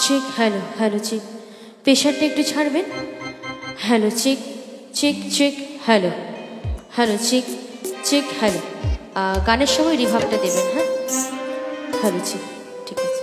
Check hello hello check, প্রেশারটা একটু ছাড়বেন। Hello check check check hello hello check check hello. গানের সময় রিভাবটা দেবেন। হ্যাঁ হ্যালো চেক, ঠিক আছে।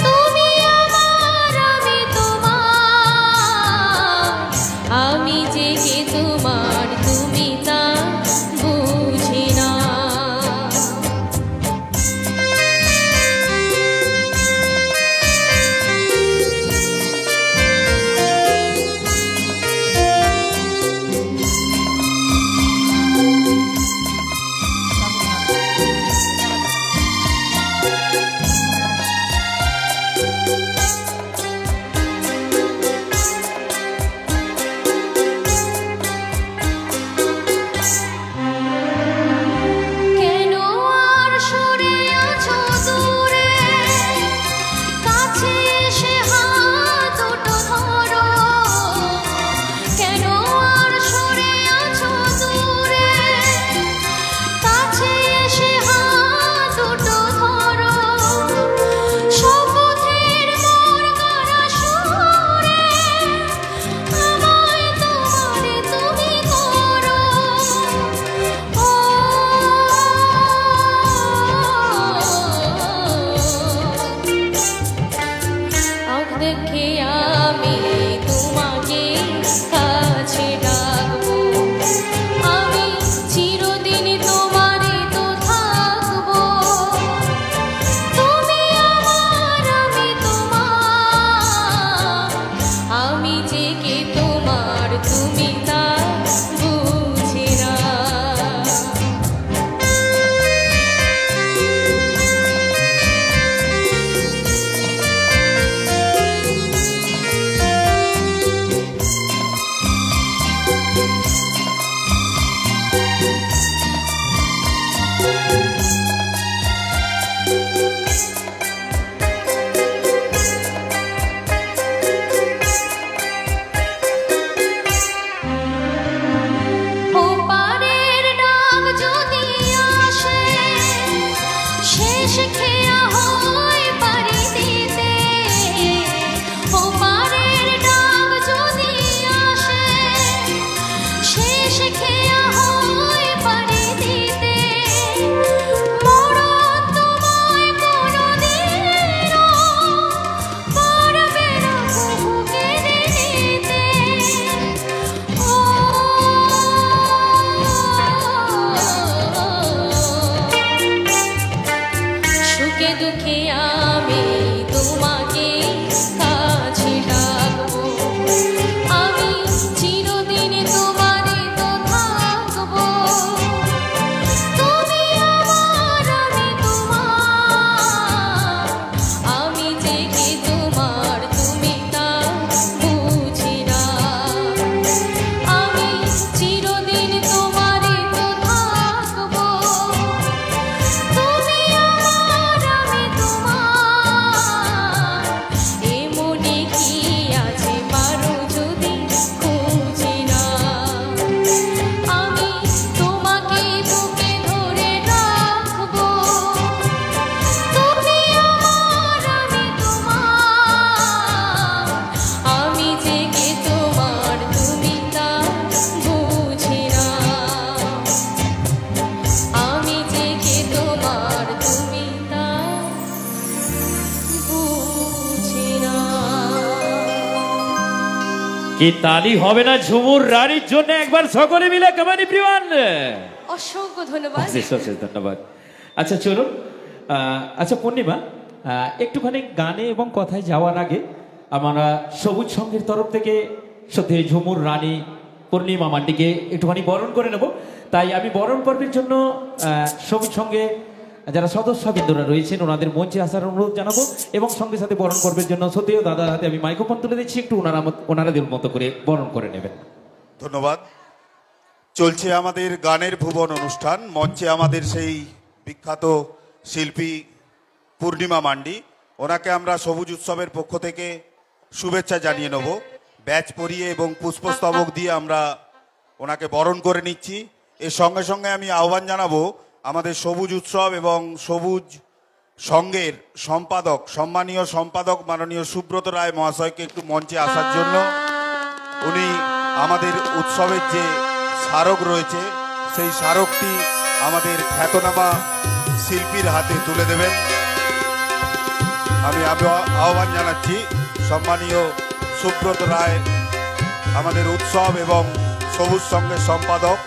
তুমি আমার, আমি কি তালি হবে না ঝুমুর রানীর জন্য একবার সকলে মিলে কামানি প্রিয়ান অসংখ্য ধন্যবাদ অশেষ ধন্যবাদ। আচ্ছা চলুন, আচ্ছা পূর্ণিমা, একটুখানি গানে এবং কথায় যাওয়ার আগে আমরা সবুজ সংঘের তরফ থেকে সত্যি ঝুমুর রানী পূর্ণিমা মান্ডিকে একটুখানি বরণ করে নেব। তাই আমি বরণ পর্বের জন্য সবুজ সংঘে যারা সদস্যবৃন্দরা রয়েছেন ওনাদের মঞ্চে আসার অনুরোধ জানাবো এবং সঙ্গে সাথে বরণ পর্বের জন্য সত্যিও দাদার হাতে আমি মাইক্রোফোন তুলে দিচ্ছি, একটু ওনারাদের মতো করে বরণ করে নেবেন। ধন্যবাদ। চলছে আমাদের গানের ভুবন অনুষ্ঠান। মঞ্চে আমাদের সেই বিখ্যাত শিল্পী পূর্ণিমা মান্ডি, ওনাকে আমরা সবুজ উৎসবের পক্ষ থেকে শুভেচ্ছা জানিয়ে নেব। ব্যাচ পরিয়ে এবং পুষ্পস্তবক দিয়ে আমরা ওনাকে বরণ করে নিচ্ছি। এর সঙ্গে সঙ্গে আমি আহ্বান জানাবো আমাদের সবুজ উৎসব এবং সবুজ সংঘের সম্পাদক, সম্মানীয় সম্পাদক মাননীয় সুব্রত রায় মহাশয়কে একটু মঞ্চে আসার জন্য। উনি আমাদের উৎসবের যে স্মারক রয়েছে সেই স্মারকটি আমাদের খ্যাতনামা শিল্পীর হাতে তুলে দেবেন। আমি আহ্বান জানাচ্ছি সম্মানীয় সুব্রত রায়, আমাদের উৎসব এবং সবুজ সংঘের সম্পাদক।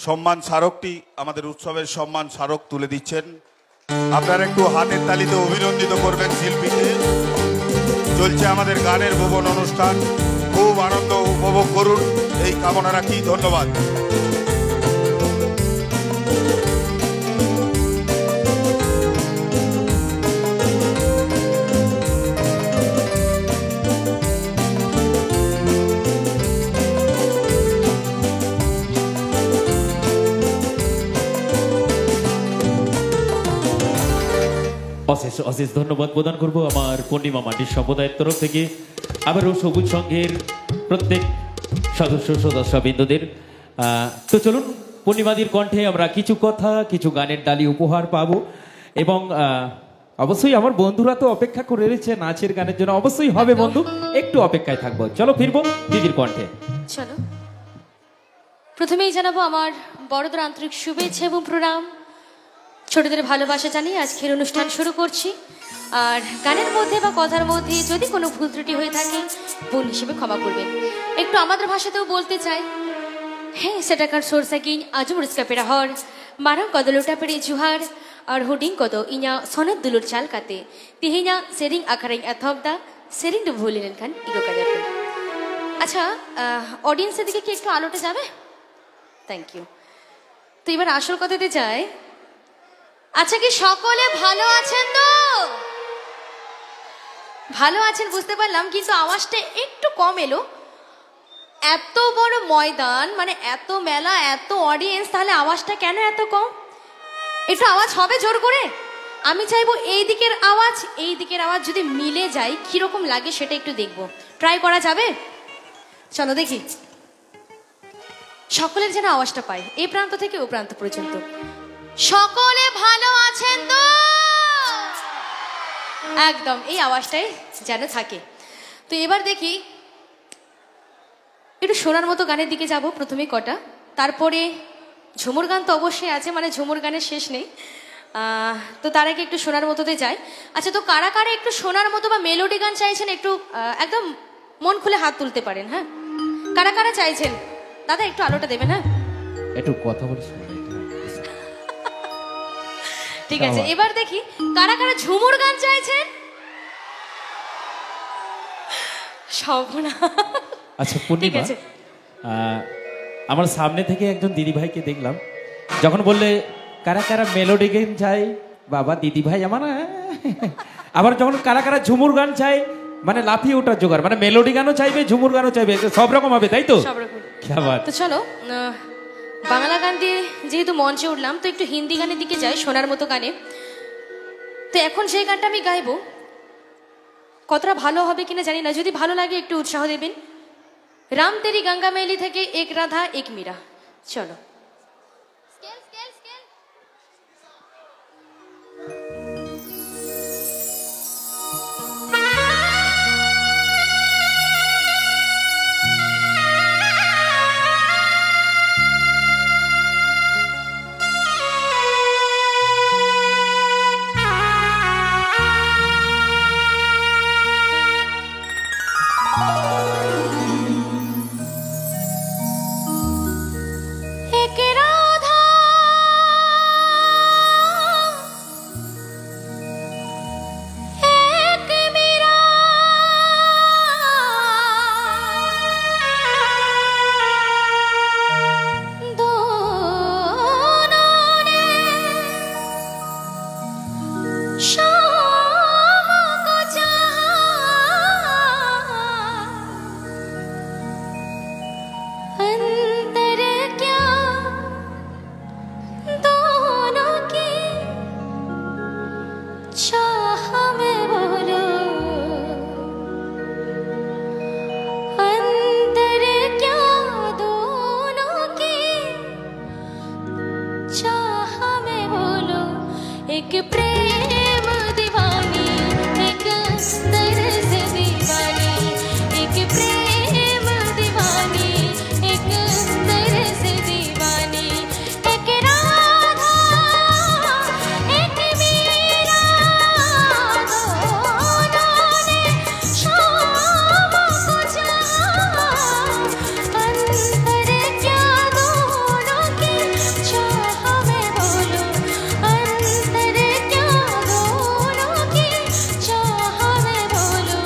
সম্মান স্মারকটি আমাদের উৎসবের সম্মান স্মারক তুলে দিচ্ছেন। আপনারা একটু হাতের তালিতে অভিনন্দিত করবেন শিল্পীকে। চলছে আমাদের গানের ভুবন অনুষ্ঠান, খুব আনন্দ উপভোগ করুন এই কামনা রাখি। ধন্যবাদ। অশেষ অশেষ ধন্যবাদ প্রদান করব আমার পূর্ণিমা মান্ডির সম্প্রদায়ের তরফ থেকে, আবারও সবুজ সংঘের প্রত্যেক সদস্যবৃন্দদের। তো চলুন, পূর্ণিমাদির কণ্ঠে আমরা কিছু কথা, কিছু গানের ডালি উপহার পাবো এবং অবশ্যই আমার বন্ধুরা তো অপেক্ষা করে রয়েছে নাচের গানের জন্য। অবশ্যই হবে বন্ধু, একটু অপেক্ষায় থাকবো। চলো ফিরবো দিদির কণ্ঠে। চলো, প্রথমেই জানাবো আমার বড়দের আন্তরিক শুভেচ্ছা এবং প্রণাম, ছোটদের ভালোবাসা জানিয়ে আজকের অনুষ্ঠান শুরু করছি। আর গানের মধ্যে বা কথার মধ্যে যদি কোনো ভুল ত্রুটি হয়ে থাকে বোন হিসেবে ক্ষমা করবেন। একটু আমাদের ভাষাতেও বলতে চাই, হ্যাঁ সেটাকার সোরসাকিন আজম রিস্কা পেরা হর মারাম কদলোটা পেরে জুহার আর হুডিং কদ ইñা সনদ দুলুর চাল কাতে তিহিনা সেরিং আখারিং এথবদা সেরিং ডু ভুলিলেন খান ইগো কাজাতে। আচ্ছা, অডিয়েন্সের দিকে কি একটু আলোটা যাবে? Thank you. তো এবার আসল কথাতে যাই। আচ্ছা, কি সকলে ভালো আছেন? তো ভালো আছেন বুঝতে পারলাম, কিন্তু আওয়াজটা একটু কম এলো। এত বড় ময়দান, মানে এত মেলা, এত অডিয়েন্স, তাহলে আওয়াজটা কেন এত কম? একটু আওয়াজ হবে জোর করে। আমি চাইবো এই দিকের আওয়াজ যদি মিলে যায় কিরকম লাগে সেটা একটু দেখবো। ট্রাই করা যাবে? চলো দেখি, সকলের যেন আওয়াজটা পাই এই প্রান্ত থেকে ও প্রান্ত পর্যন্ত। সকলে ভালো আছেন তো? একদম এই আওয়াজটাই যেন থাকে। তো এবার দেখি একটু শোনার মতো গানের দিকে যাব প্রথমে কটা, তারপরে ঝুমুর গান তো অবশ্যই আছে, মানে ঝুমুর গানের শেষ নেই। তো তার আগে একটু শোনার মতোতে যাই। আচ্ছা, তো কারা কারা একটু শোনার মতো বা মেলোডি গান চাইছেন একটু একদম মন খুলে হাত তুলতে পারেন। হ্যাঁ, কারা কারা চাইছেন? দাদা একটু আলোটা দেবেন। হ্যাঁ, একটু কথা বলি। ঠিক আছে, এবার দেখি কারা কারা ঝুমুর গান চাইছেন। সব না। আচ্ছা পূর্ণিমা, আমার সামনে থেকে একজন দিদি ভাইকে দেখলাম, যখন বললে কারা কারা মেলোডি গান চাই, বাবা দিদি ভাই আমার, আবার যখন কারা কারা ঝুমুর গান চাই, মানে লাফিয়ে ওঠার জোগাড়, মানে মেলোডি গানও চাইবে, ঝুমুর গানও চাইবে, সব রকম হবে, তাই তো? সব রকম। क्या बात। তো চলো বাংলা গান দিয়ে যেহেতু মঞ্চে উঠলাম, তো একটু হিন্দি গানের দিকে যাই, শোনার মতো গানে। তো এখন সেই গানটা আমি গাইবো, কতটা ভালো হবে কিনা জানি না, যদি ভালো লাগে একটু উৎসাহ দেবেন। রাম তেরি গঙ্গা মেলি থেকে এক রাধা এক মীরা। চলো। अंतर क्या दोनों की चाह में बोलो।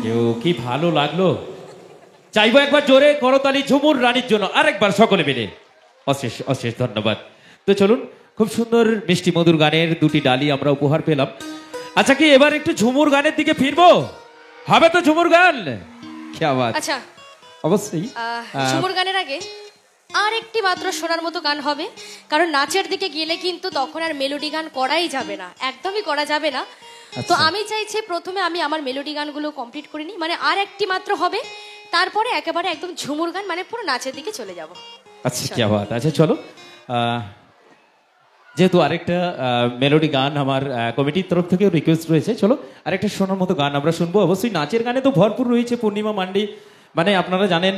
কেউ কি ভালো লাগলো। চাইবো একবার জোরে করতালি ঝুমুর রানীর জন্য, আরেকবার সকলে মিলে। অশেষ অশেষ ধন্যবাদ। তো চলুন, খুব সুন্দর মিষ্টি মধুর গানের দুটি ডালি আমরা উপহার পেলাম। আচ্ছা, কি এবার একটু ঝুমুর গানের দিকে ফিরবো? হবে তো ঝুমুর গান? কি আওয়াজ! আচ্ছা, অবশ্যই। ঝুমুর গানের আগে আর একটি মাত্র শোনার মতো গান হবে, কারণ নাচের দিকে গেলে কিন্তু তখন আর মেলোডি গান করাই যাবে না, একদমই করা যাবে না। তো আমি চাইছি প্রথমে আমি আমার মেলোডি গানগুলো কমপ্লিট করে নিই, মানে আর একটি মাত্র হবে, তারপরে একেবারে একদম ঝুমুর গান, মানে পুরো নাচের দিকে চলে যাব। আচ্ছা, কি আওয়াজ! আচ্ছা চলো, যেহেতু আরেকটা মেলোডি গান আমার কমিটির তরফ থেকেও রিকোয়েস্ট রয়েছে, চলো আরেকটা শোনার মতো গান আমরা শুনবো। অবশ্যই নাচের গানে তো ভরপুর রয়েছে পূর্ণিমা মান্ডি, মানে আপনারা জানেন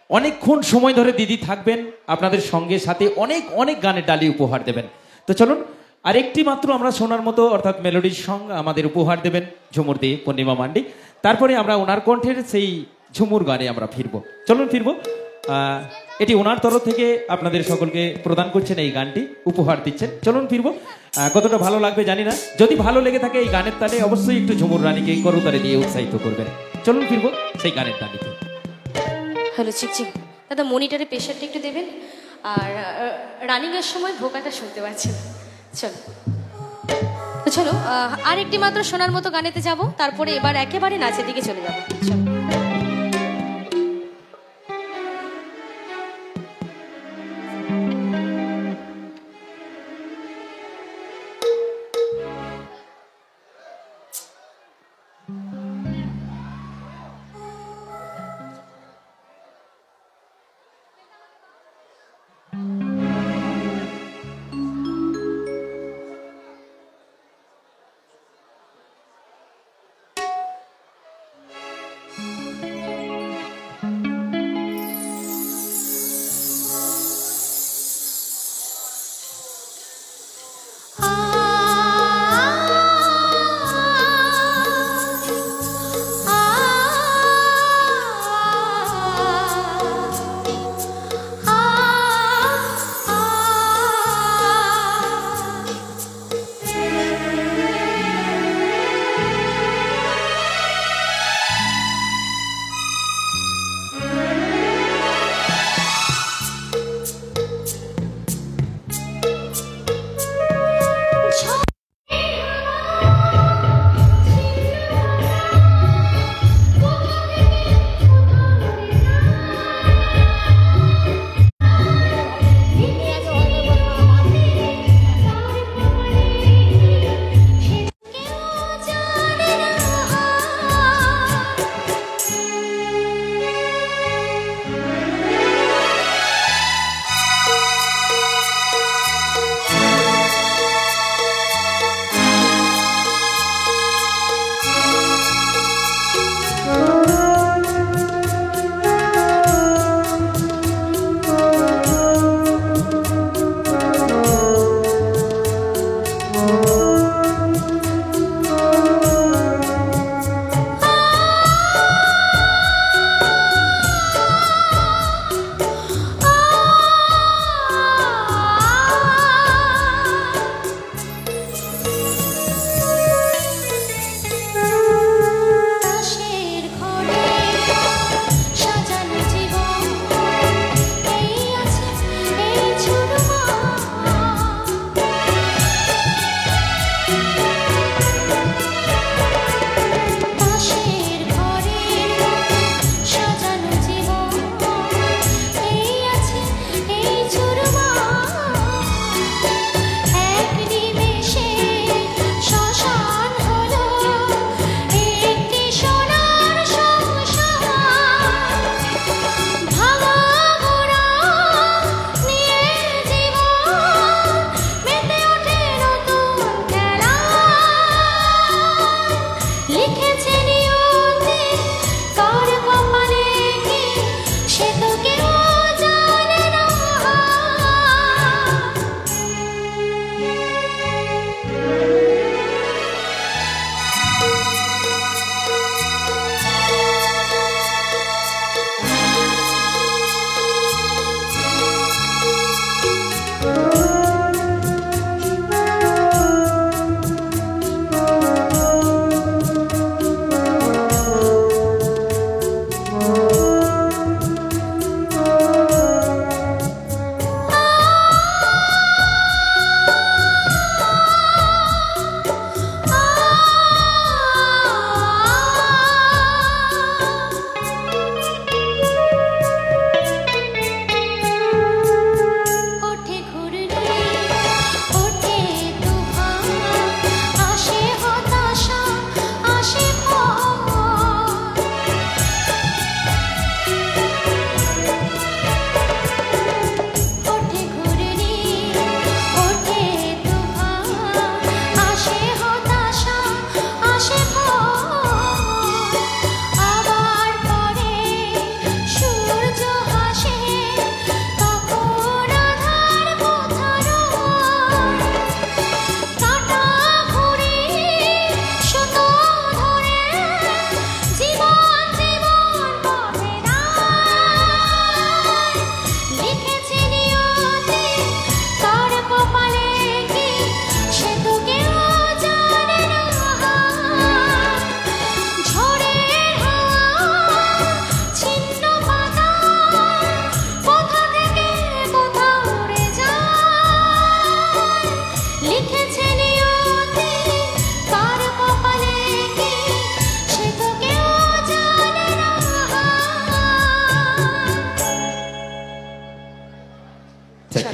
অনেকক্ষণ সময় ধরে দিদি থাকবেন আপনাদের সঙ্গে, সাথে অনেক অনেক গানের ডালি উপহার দেবেন। তো চলুন আরেকটি মাত্র আমরা শোনার মতো অর্থাৎ মেলোডির সং আমাদের উপহার দেবেন ঝুমুর দিয়ে পূর্ণিমা মান্ডি, তারপরে আমরা ওনার কণ্ঠের সেই ঝুমুর গানে আমরা ফিরবো। চলুন ফিরবো। এটি ওনার তরফ থেকে আপনাদের সকলকে প্রদান করছেন, এই গানটি উপহার দিচ্ছেন। চলুন ফিরবো। কতটা ভালো লাগবে জানি না, যদি ভালো লেগে থাকে এই গানের তালে অবশ্যই একটু ঝুমুর রানীকে করতালি দিয়ে উৎসাহিত করবেন। চলুন ফিরবো সেই গানের ডালিতে। হ্যালো চিকচিক দাদা, মনিটরে প্রেশারটা একটু দেবেন, আর রানিংয়ের সময় ভোকাটা শুনতে পাচ্ছেন। চলো তো চলো আর একটি মাত্র শোনার মতো গানেতে যাব, তারপরে এবার একেবারে নাচের দিকে চলে যাবো। চলো।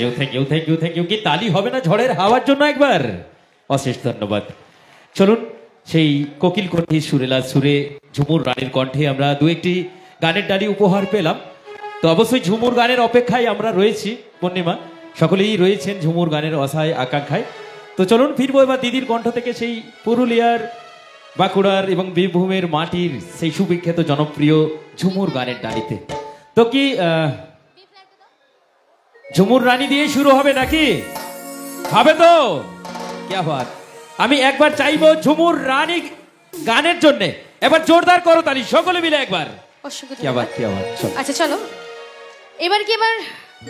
You thank you thank you thank you. কি তালি হবে না ঝড়ের হাওয়ার জন্য একবার? অশেষ ধন্যবাদ। চলুন সেই কোকিল কণ্ঠী সুরেলা সুরে ঝুমুর রানীর কণ্ঠে আমরা দু একটি গানের ডালি উপহার পেলাম। তো অবশ্যই ঝুমুর গানের অপেক্ষায় আমরা রয়েছি পূর্ণিমা, সকলেই রয়েছেন ঝুমুর গানের আশায় আকাঙ্ক্ষায়। তো চলুন ফিরবো এবার দিদির কণ্ঠ থেকে সেই পুরুলিয়ার, বাঁকুড়ার এবং বীরভূমের মাটির সেই সুবিখ্যাত জনপ্রিয় ঝুমুর গানের ডালিতে। তো কি ঝুমুর রানী দিয়ে শুরু হবে নাকি? হবে তো? क्या बात। আমি একবার চাইবো ঝুমুর রানী গানের জন্য এবার জোরদার করো তালি সকলে মিলে একবার। क्या बात क्या बात। আচ্ছা চলো এবার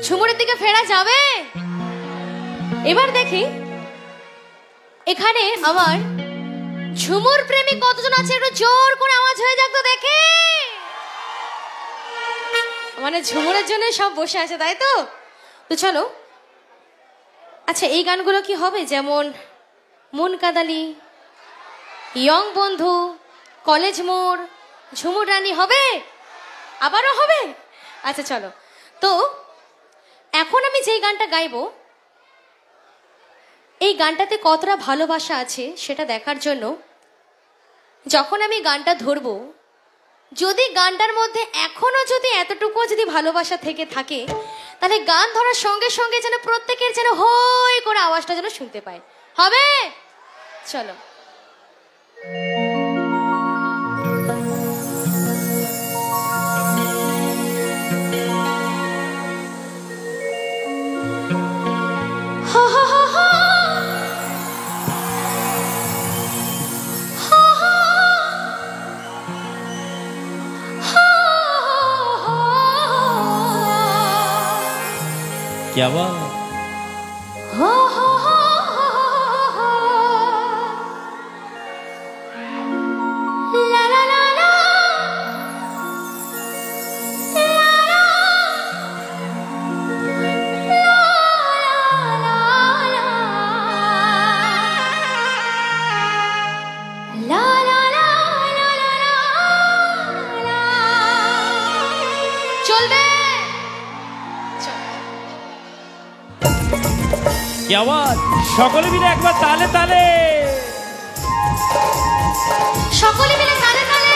ঝুমুরের দিকে ফেরা যাবে। এবার দেখি এখানে আমার ঝুমুর প্রেমী কতজন আছে, একটু জোর করে আওয়াজ হয়ে যাক তো দেখে। মানে ঝুমুরের জন্য সব বসে আছে তাই তো? তো চলো আচ্ছা এই গানগুলো কি হবে, যেমন মন কাদালি, ইয়ং বন্ধু, কলেজ মোড়, ঝুমুর রানী হবে, আবারও হবে। আচ্ছা চলো, তো এখন আমি যেই গানটা গাইবো এই গানটাতে কতটা ভালোবাসা আছে সেটা দেখার জন্য যখন আমি গানটা ধরবো, যদি গানটার মধ্যে এখনো যদি এতটুকু যদি ভালোবাসা থেকে থাকে তাহলে গান ধরার সঙ্গে সঙ্গে যেন প্রত্যেকের যেন হই করে আওয়াজটা যেন শুনতে পায়। হবে? চলো। क्या बात। क्या बात। সকলে মিলে একবার তালে তালে, সকলে মিলে তালে তালে।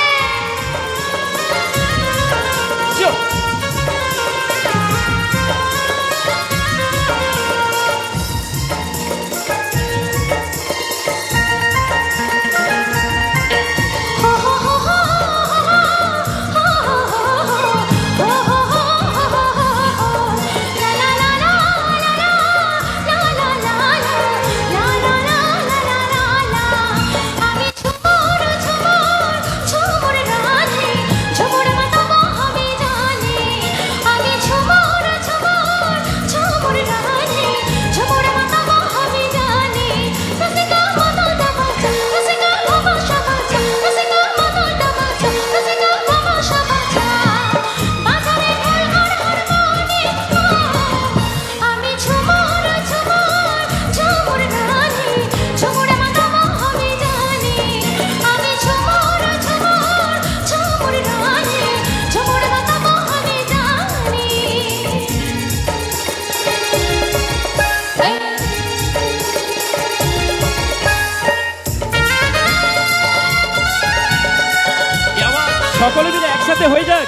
সকলে মিলে একসাথে হয়ে যাক।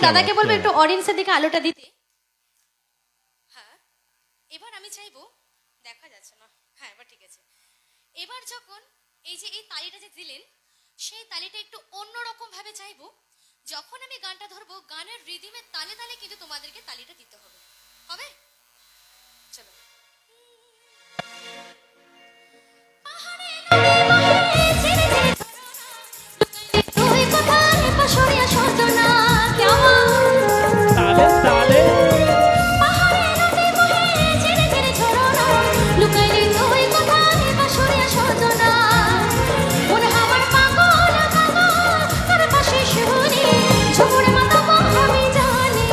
দাদাকে বলবো একটু অডিয়েন্সের দিকে আলোটা দিতে। হ্যাঁ, এবার আমি চাইবো, দেখা যাচ্ছে না, হ্যাঁ এবার ঠিক আছে। এবার যখন এই যে এই তালিটা যে দিলেন, সেই তালিটা একটু অন্যরকম ভাবে চাইবো। যখন আমি গানটা ধরবো, গানের রিদিমের তালে তালে কিন্তু তোমাদেরকে তালিটা দিতে হবে, হবে? চলো। তুই কোথায় পাশরিয়া সজনা কেমন তালে পাহাড়ে নদী বহে ঝিরে ঝিরে ঝরনা লুকাইলি তুই কোথায় পাশরিয়া সজনা মন আমার পাগল পাগল তোর পাশে শুনি ঝুমুর মাথা আমি জানি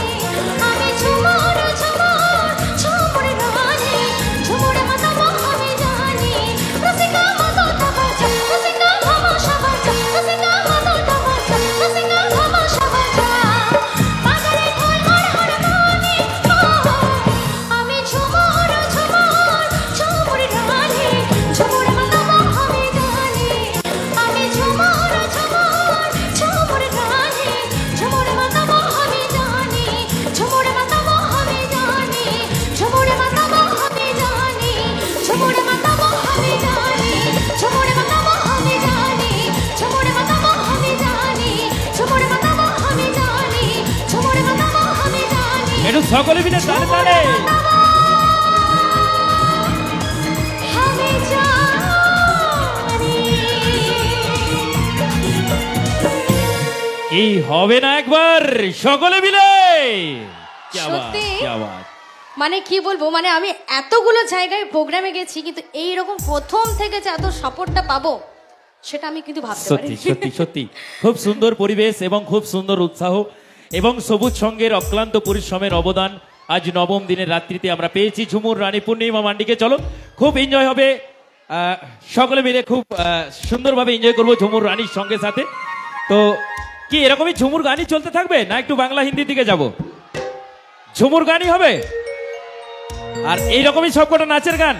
আমি ঝুমুর ঝুমুর ঝুমুর রানী ঝুমুর মাথা আমি জানি রসিকা মতো তাবাজা রসিকা ভামাশা বাজা রসিকা মতো তাবাজা রসিকা ভামাশা বাজা পাগলে ঢোল হর হর গানে আমি ঝুমুর ঝুমুর ঝুমুর রানী ঝুমুর মাথা আমি জানি আমি ঝুমুর ঝুমুর ঝুমুর রানী ঝুমুর মাথা আমি জানি ঝুমুর মাথা আমি জানি ঝুমুর মাথা আমি জানি ঝুমুর মাথা আমি জানি ঝুমুর মাথা আমি জানি ঝুমুর মাথা আমি জানি ঝুমুর মাথা আমি জানি ঝুমুর মাথা আমি জানি একটু সকলে মিলে তালে তালে আমি জানি। এই হবে না একবার সকলে মিলে क्या बात, সত্যি? क्या बात। মানে কি বলবো, মানে আমি এতগুলো জায়গায় প্রোগ্রামে গেছি, কিন্তু এই রকম প্রথম থেকে যে এত সাপোর্টটা পাবো সেটা আমি কিন্তু ভাবতে পারি। সত্যি সত্যি সত্যি খুব সুন্দর পরিবেশ এবং খুব সুন্দর উৎসাহ এবং সবুজ সঙ্গের অক্লান্ত পরিশ্রমের অবদান আজ নবম দিনের রাত্রিতে আমরা পেয়েছি ঝুমুর রানী পূর্ণিমা মান্ডিকে। চলো খুব এনজয় হবে, সকলে মিলে খুব সুন্দরভাবে এনজয় করবো ঝুমুর রানীর সঙ্গে সাথে। তো কি এরকমই ঝুমুর গানই চলতে থাকবে না একটু বাংলা হিন্দি দিকে যাব? ঝুমুর গানই হবে আর এইরকমই সবকটা নাচের গান,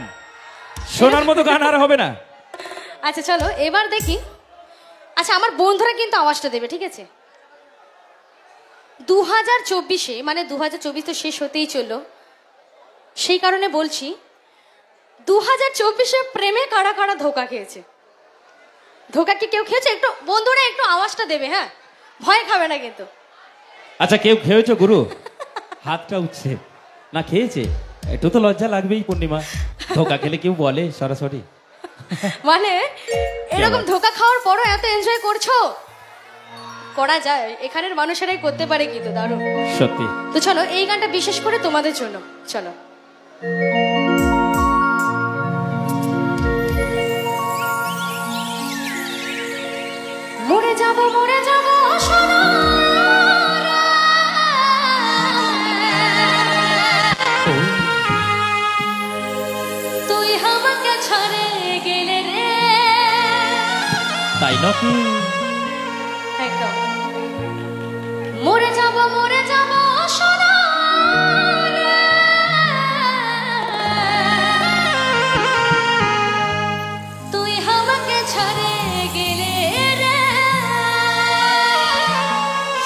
শোনার মতো গান আর হবে না। আচ্ছা চলো এবার দেখি। আচ্ছা আমার বন্ধুরা কিন্তু আওয়াজটা দেবে, ঠিক আছে? 2024-এ মানে 2024 তো শেষ হতেই চললো, সেই কারণে বলছি 2024-এ প্রেমে কারা কারা ধোকা খেয়েছে? ধোকা কি কেউ খেয়েছে? একটু বন্ধুরা একটু আওয়াজটা দেবে, হ্যাঁ, ভয় খাবে না কিন্তু। আচ্ছা কেউ খেয়েছো গুরু? হাতটা উঠছে না। খেয়েছে? একটু তো লজ্জা লাগবেই পূর্ণিমা, ধোকা খেলে কেউ বলে সরাসরি? মানে এরকম ধোকা খাওয়ার পরও এত এনজয় করছো, করা যায়, এখানের মানুষেরাই করতে পারে কিন্তু দারুণ। সত্যি। তো চলো এই গানটা বিশেষ করে তোমাদের জন্য, চলো। মরে যাব সোনা তুই আমাকে ছাড়ে গেলে রে। তাই নাকি? একদম মরে যাব সোনা তুই আমাকে ছাড়ে গেলে রে।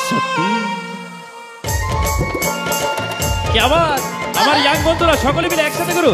সত্যি? কি আবার আমার ইয়াং বন্ধুরা সকলে মিলে একসাথে করো।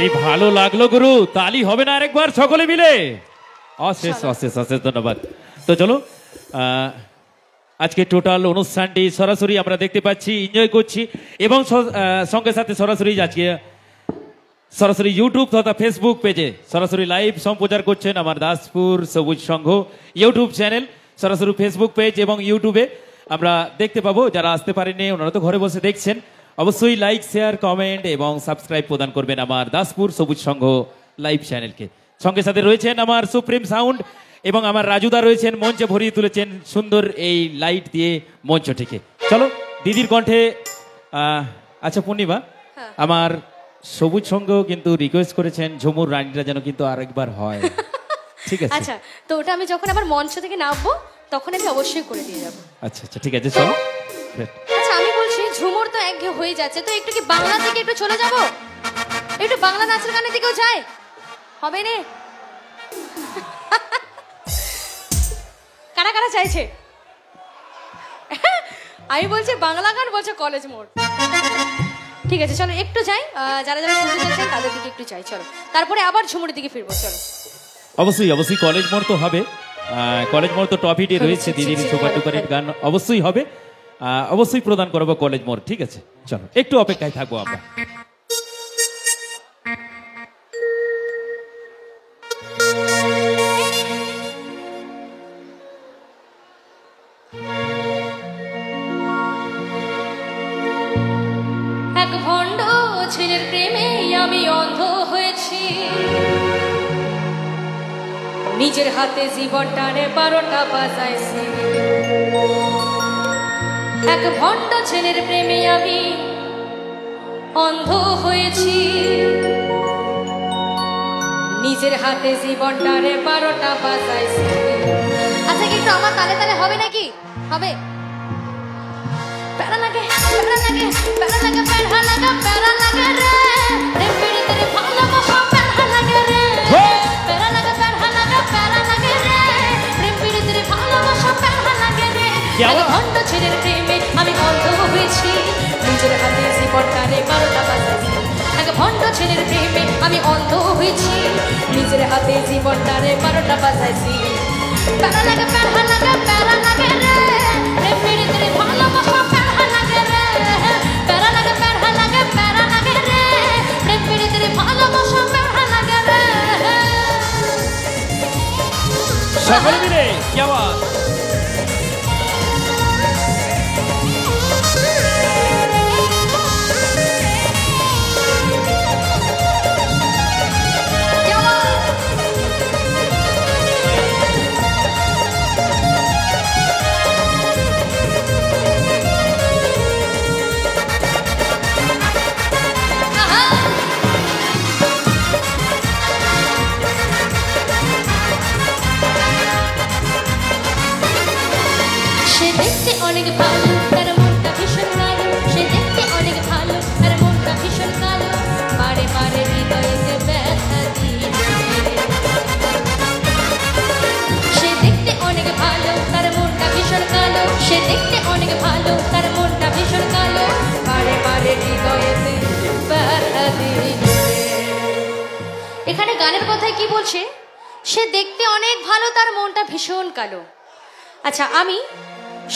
এই ভালো লাগলো গুরু, তালি হবে না আরেকবার সকলে মিলে? অশেষ অশেষ অশেষ ধন্যবাদ। তো চলো, আজকে টোটাল অনুষ্ঠানটি সরাসরি আমরা দেখতে পাচ্ছি, এনজয় করছি এবং সঙ্গে সাথে সরাসরি আজকে সরাসরি ইউটিউব তথা ফেসবুক পেজে সরাসরি লাইভ সম্প্রচার করছেন আমার দাসপুর সবুজ সংঘ ইউটিউব চ্যানেল, সরাসরি ফেসবুক পেজ এবং ইউটিউবে আমরা দেখতে পাবো। যারা আসতে পারেননি ওনারা তো ঘরে বসে দেখছেন, অবশ্যই লাইক শেয়ার কমেন্ট এবং সাবস্ক্রাইব প্রদান করবেন আমার দাসপুর সবুজ সংঘ লাইভ চ্যানেলকে। সঙ্গে সাথে রয়েছেন আমার সুপ্রিম সাউন্ড এবং আমার রাজুদা রয়েছেন, মঞ্চে ভরিয়ে তুলেছেন সুন্দর এই লাইট দিয়ে মঞ্চটিকে। চলো দিদির কণ্ঠে। আচ্ছা পূর্ণিমা, আমার সবুজ সংঘ কিন্তু রিকোয়েস্ট করেছেন ঝুমুর রানীটা যেন কিন্তু আরেকবার হয়, ঠিক আছে? আচ্ছা, তো ওটা আমি যখন আবার মঞ্চ থেকে নামবো তখন আমি অবশ্যই করে দিয়ে যাবো। আচ্ছা আচ্ছা ঠিক আছে, চলো। আচ্ছা আমি বলছি ঝুমুর তো একঘেয়ে হয়ে যাচ্ছে, তো একটু কি বাংলা থেকে একটু চলে যাব, একটু বাংলা নাচের গানের দিকেও যায়, হবে না? কারা কারা চাইছে? আমি বলছি বাংলা গান, বলছে কলেজ মোড়। ঠিক আছে চলো একটু যাই, যারা যারা শুনতে চাচ্ছেন তাদের দিকে একটু যাই, চলো তারপরে আবার ঝুমুরের দিকে ফিরবো। চলো অবশ্যই অবশ্যই কলেজ মোড় তো হবে, কলেজ মোড় তো টপ হিটে রয়েছে, দিদির সুপার ডুপারের গান অবশ্যই হবে, অবশ্যই প্রদান করবো কলেজ মোড়। ঠিক আছে চলো, একটু অপেক্ষায় থাকবো আমরা। এক ভণ্ড ছেলের প্রেমে আমি অন্ধ হয়েছি, নিজের হাতে জীবনটারে 12টা বাজাইছি। এক ভণ্ড ছেলের প্রেমে আমি অন্ধ হয়েছি, নিজের হাতে জীবনটারে 12টা বাজাইছি। আচ্ছা কি একটু আমার তালে তালে হবে নাকি? হবে? প্যারা লাগে প্যারা লাগে প্যারা লাগে প্যারা লাগা প্যারা লাগে রে, প্রেম পীড়িত রে ভালোবাসা প্যারা লাগে রে, প্যারা লাগা প্যারা লাগা প্যারা লাগে রে, প্রেম পীড়িত রে ভালোবাসা প্যারা লাগে রে। এক ভণ্ড ছেলের প্রেমে আমি অন্ধ হয়েছি, নিজের হাতে জীবনটারে 12টা বাজাইছি। এক ভণ্ড ছেলের প্রেমে আমি অন্ধ হয়েছি, নিজের হাতে জীবনটারে 12টা বাজাইছি। প্যারা লাগা প্যারা লাগা প্যারা লাগে রে, প্রেম পীড়িত রে ভালোবাসা প্যারা লাগে রে, প্যারা লাগা প্যারা লাগা প্যারা লাগে রে, প্রেম পীড়িত রে ভালোবাসা প্যারা লাগে রে। সকলে মিলে কি আওয়াজ! সে দেখতে অনেক ভালো, তার মনটা ভীষণ কালো, সে দেখতে অনেক ভালো, তার মনটা ভীষণ কালো, বারে বারে হৃদয়েতে ব্যথা দিয়ে। সে দেখতে অনেক ভালো, তার মনটা ভীষণ কালো, সে দেখতে অনেক ভালো, তার মনটা ভীষণ কালো, বারে বারে হৃদয়েতে ব্যথা দিয়ে। এখানে গানের কথায় কি বলছে? সে দেখতে অনেক ভালো, তার মনটা ভীষণ কালো। আচ্ছা আমি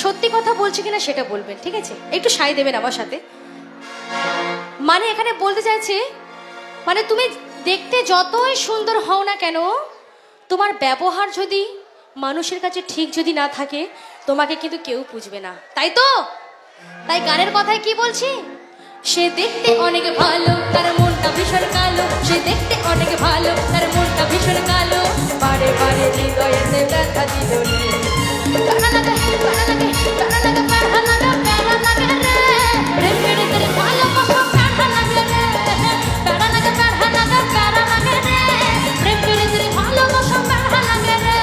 সত্যি কথা বলছি কিনা সেটা বলবেন, ঠিক আছে? একটু সাই দেবেন আমার সাথে। মানে এখানে বলতে চাইছে, মানে তুমি দেখতে যতই সুন্দর হও না কেন, তোমার ব্যবহার যদি মানুষের কাছে ঠিক যদি না থাকে, তোমাকে কিন্তু কেউ বুঝবে না, তাই তো? তাই গানের কথায় কি বলছি? সে দেখতে অনেক ভালো, তার মনটা ভীষণ কালো, সে দেখতে অনেক ভালো, তার মনটা ভীষণ কালো, বারে বারে হৃদয়েতে ব্যথা দিল রে। প্যারা লাগে প্যারা লাগে প্যারা লাগে প্যারা লাগা প্যারা লাগে রে, প্রেম পীড়িত রে ভালোবাসা প্যারা লাগে রে, প্যারা লাগে প্যারা লাগা প্যারা লাগে রে, প্রেম পীড়িত রে ভালোবাসা প্যারা লাগে রে।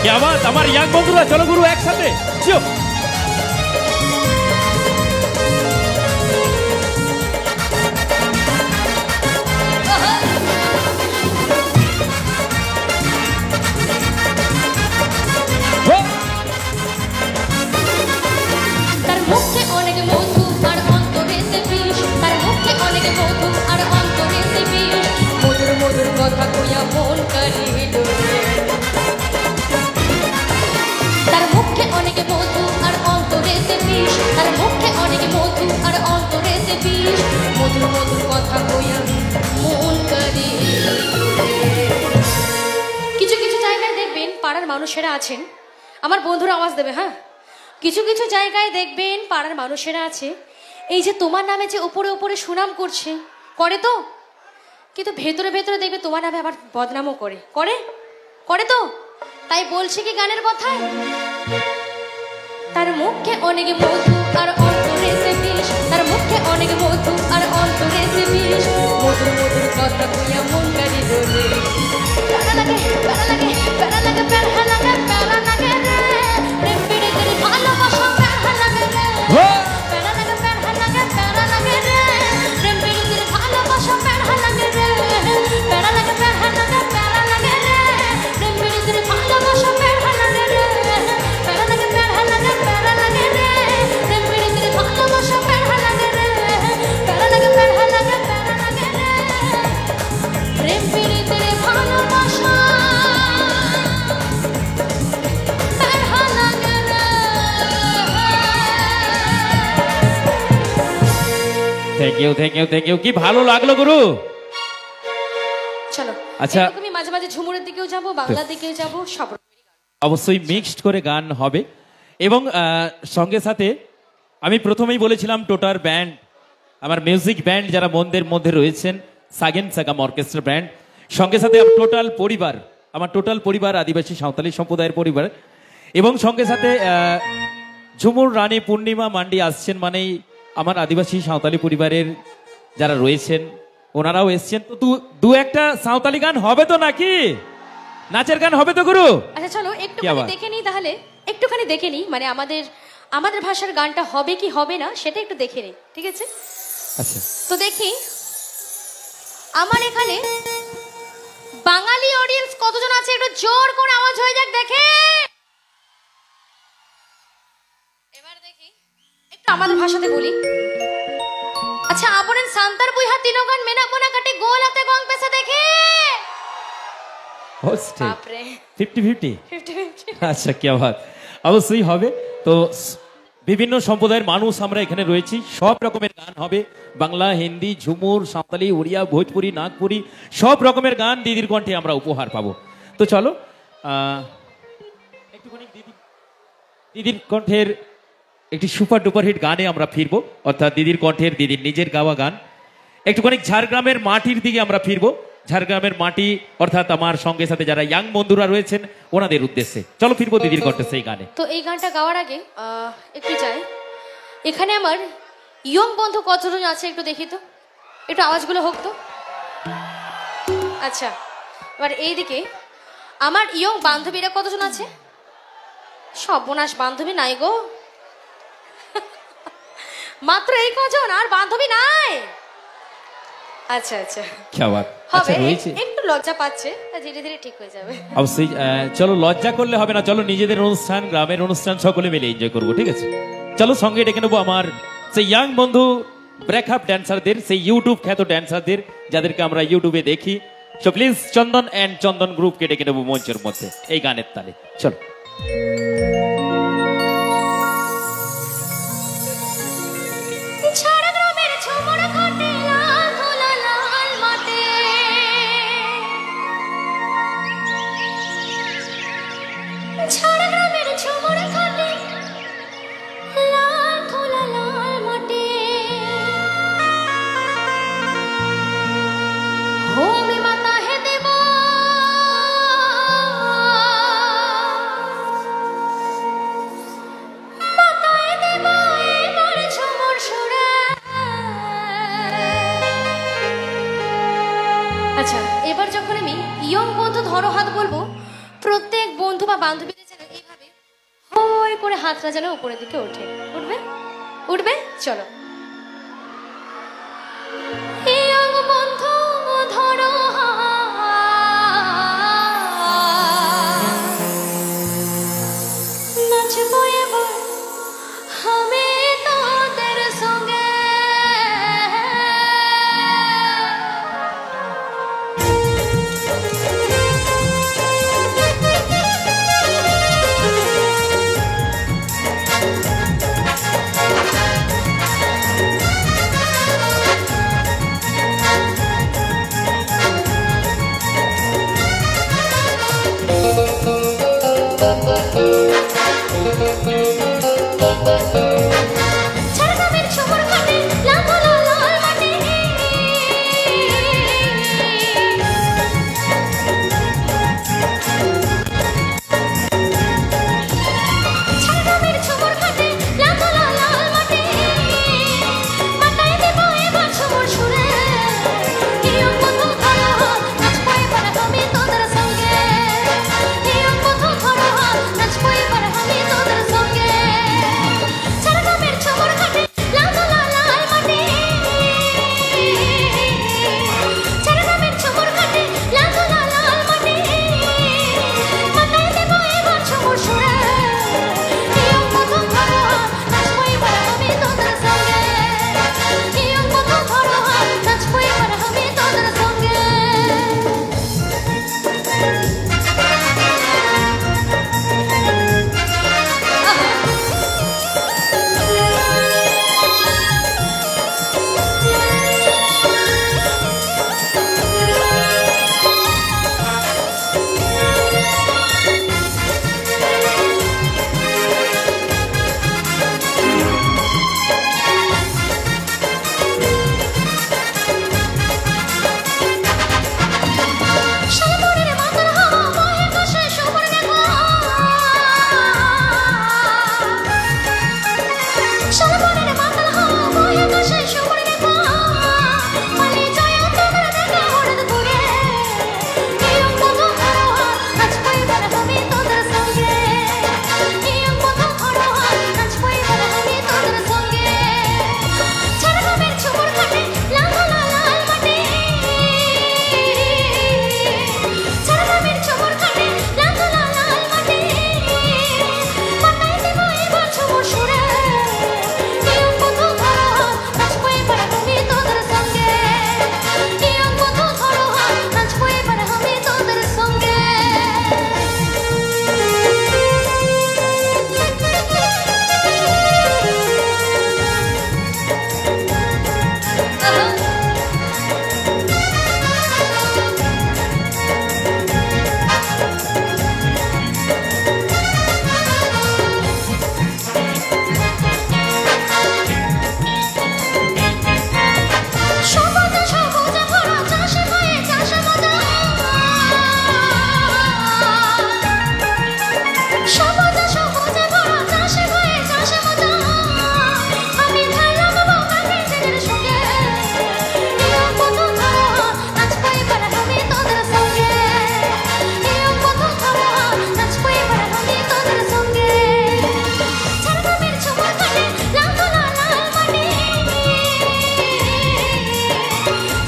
কি আওয়াজ আমার ইয়াং বন্ধুরা, চলো গুরু একসাথে চিও। তার মুখে অনেক মধু আর অন্তরে সে বিষ, তার মুখে অনেক মধু আর অন্তরে সে বিষ, মধুর মধুর কথা কইয়া মন কারিল। তার মুখে অনেক মধু আর অন্তরে সে বিষ, তার মুখে অনেক মধু আর অন্তরে সে বিষ, মধুর মধুর কথা কইয়া মন কারিল। কিছু কিছু জায়গায় দেখবেন পাড়ার মানুষেরা আছেন, আমার বন্ধুরা আওয়াজ দেবে, হ্যাঁ। কিছু কিছু জায়গায় দেখবেন পাড়ার মানুষেরা আছে, এই যে তোমার নামে যে উপরে উপরে সুনাম করছে, করে তো, কিন্তু ভেতরে ভেতরে দেখবে তোমার নামে আবার বদনামও করে, করে করে তো। তাই বলছে কি গানের কথায়, তার মুখে অনেক মধু আর অন্তরে সে বিষ, তার মুখে অনেক মধু আর অন্তরে সে বিষ, মধুর মধুর কথা কইয়া মন কারিল রে। প্যারা লাগে প্যারা লাগে প্যারা লাগে প্যারা লাগে প্যারা লাগে রে, প্রেম পীড়িতের ভালোবাসা প্যারা লাগে রে। প্যারা লাগে প্যারা লাগে প্যারা লাগে রে, প্রেম পীড়িতের ভালোবাসা প্যারা লাগে রে। প্যারা লাগে প্যারা লাগে প্যারা লাগে রে, প্রেম পীড়িতের ভালোবাসা প্যারা লাগে রে। প্যারা লাগে প্যারা লাগে প্যারা লাগে রে, প্রেম পীড়িতের ভালোবাসা প্যারা লাগে রে। প্যারা লাগে প্যারা লাগে প্যারা লাগে রে, প্রেম পীড়িতের ভালোবাসা প্যারা লাগে রে। Thank you thank you thank you, কি ভালো লাগলো গুরু। চলো আচ্ছা। তুমি মাঝে মাঝে ঝুমুরের দিকেও যাবো, বাংলার দিকেও যাবো, সব অবশ্যই মিক্সড করে গান হবে এবং সঙ্গে সাথে আমি প্রথমেই বলেছিলাম টোটাল ব্যান্ড, আমার মিউজিক ব্যান্ড যারা মন্দের মধ্যে রয়েছেন, সাগেন সাগাম অর্কেস্ট্রা ব্যান্ড, সঙ্গে সাথে টোটাল পরিবার, আমার টোটাল পরিবার আদিবাসী সাঁওতালি সম্প্রদায়ের পরিবার, এবং সঙ্গে সাথে ঝুমুর রানী পূর্ণিমা মান্ডি আসছেন, মানেই আমার আদিবাসী সাঁওতালি পরিবারের যারা রয়েছেন ওনারাও এসছেন। তো দু একটা সাঁওতালি গান হবে তো নাকি? নাচের গান হবে তো গুরু? আচ্ছা চলো একটুখানি দেখে নিই, তাহলে একটুখানি দেখে নিই, মানে আমাদের আমাদের ভাষার গানটা হবে কি হবে না সেটা একটু দেখে নিই, ঠিক আছে? আচ্ছা তো দেখি আমার এখানে বাঙালি অডিয়েন্স কতজন আছে, একটু জোর করে আওয়াজ হয়ে যাক দেখে। এবার দেখি একটু আমাদের ভাষাতে বলি। আচ্ছা আপনেন সান্তার বুইহা তিনগান মেনা বোনা কাটে গোল হাতে গং পেছে দেখে। বাপরে 50-50 50-50। আচ্ছা কি বাত, অবশ্যই হবে। তো বিভিন্ন সম্প্রদায়ের মানুষ আমরা এখানে রয়েছি, সব রকমের গান হবে, বাংলা, হিন্দি, ঝুমুর, সাঁওতালি, উড়িয়া, ভোজপুরি, নাগপুরি, সব রকমের গান দিদির কণ্ঠে আমরা উপহার পাবো। তো চলো একটুখানি দিদির কণ্ঠের একটি সুপার ডুপার হিট গানে আমরা ফিরবো, অর্থাৎ দিদির কণ্ঠের, দিদির নিজের গাওয়া গান। একটুখানি ঝাড়গ্রামের মাটির দিকে আমরা ফিরবো, ঝাড়গ্রামের মাটি অর্থাৎ আমার সঙ্গে সাথে যারা ইয়াং বন্ধুরা রয়েছেন ওনাদের উদ্দেশ্যে। চলো ফিরবো দিদির কণ্ঠে সেই গানে। তো এই গানটা গাওয়ার আগে একটু চাই, এখানে আমার ইয়ং বন্ধু কতজন আছে একটু দেখি তো, একটু আওয়াজগুলো হোক তো। আচ্ছা এবার এইদিকে আমার ইয়ং বান্ধবীরা কতজন আছে? সর্বনাশ, বান্ধবী নাই গো, মাত্র এই কজন, আর বান্ধবী নাই। আচ্ছা আচ্ছা হবে, একটু লজ্জা পাচ্ছে, ধীরে ধীরে ঠিক হয়ে যাবে। অবশ্যই চলো লজ্জা করলে হবে না, চলো নিজেদের অনুষ্ঠান, গ্রামের অনুষ্ঠান সকলে মিলে এনজয় করবো, ঠিক আছে? চলো সঙ্গে ডেকে নেবো আমার সেই ইয়াং বন্ধু ব্রেকআপ ড্যান্সারদের, সেই ইউটিউব খ্যাত ড্যান্সারদের যাদেরকে আমরা ইউটিউবে দেখি। সো প্লিজ চন্দন অ্যান্ড চন্দন গ্রুপকে ডেকে নেবো মঞ্চের মধ্যে এই গানের তালে। চলো প্রত্যেক বন্ধু বা বান্ধবীদের যেন এইভাবে হই করে হাতটা যেন উপরের দিকে ওঠে। উঠবে উঠবে, চলো। বন্ধু ধরো নাচবো এবার আমি তোদের সঙ্গে। ঝাড়গ্রামের ঝুমুর ঘাটে লাল লাল লাল মাটি, ঝাড়গ্রামের ঝুমুর ঘাটে লাল লাল লাল মাটি, মাথায় দেব এবার ঝুমুর সুরে। হিয়ং বন্ধু ধরো হাত, নাচবো এবার আমি তোদের সঙ্গে। হিয়ং বন্ধু ধরো হাত, নাচবো এবার আমি তোদের সঙ্গে। ঝাড়গ্রামের ঝুমুর ঘাটে লাল লাল লাল মাটি, ঝাড়গ্রামের ঝুমুর ঘাটে লাল লাল লাল মাটি, মাথায় দেব এবার ঝুমুর সুরে। হিয়ং বন্ধু ধরো হাত, নাচবো এবার আমি তোদের সঙ্গে। হিয়ং বন্ধু ধরো হাত, নাচবো এবার আমি তোদের সঙ্গে। শালবনের মাথার হাওয়া বহে কাশে সুবর্ণ শালবনের মাথার হাওয়া বহে কাশে সুবর্ণ পালিয়ে যায় তোমার দেখা হঠাৎ করে। হিয়ং বন্ধু ধরো হাত, নাচবো এবার আমি তোদের সঙ্গে। হিয়ং বন্ধু ধরো হাত, নাচবো এবার আমি তোদের সঙ্গে। ঝাড়গ্রামের ঝুমুর ঘাটে লাল লাল লাল মাটি, ঝাড়গ্রামের ঝুমুর ঘাটে লাল লাল লাল মাটি, মাথায় দেব এবার ঝুমুর সুরে। হিয়ং বন্ধু ধরো হাত, নাচবো এবার আমি তোদের সঙ্গে। হিয়ং বন্ধু ধরো হাত, নাচবো এবার আমি তোদের সঙ্গে। সবুজ সবুজ ভরা চাষে হয়ে চাষে মজা, সবুজ সবুজ ভরা চাষে হয়ে চাষে মজা, আমি ধারলাম বাবা নিজেদের সঙ্গে। হিয়ং বন্ধু ধরো হাত, নাচবো এবার আমি তোদের সঙ্গে। হিয়ং বন্ধু ধরো হাত, নাচবো এবার আমি তোদের সঙ্গে। ঝাড়গ্রামের ঝুমুর ঘাটে লাল লাল লাল মাটি,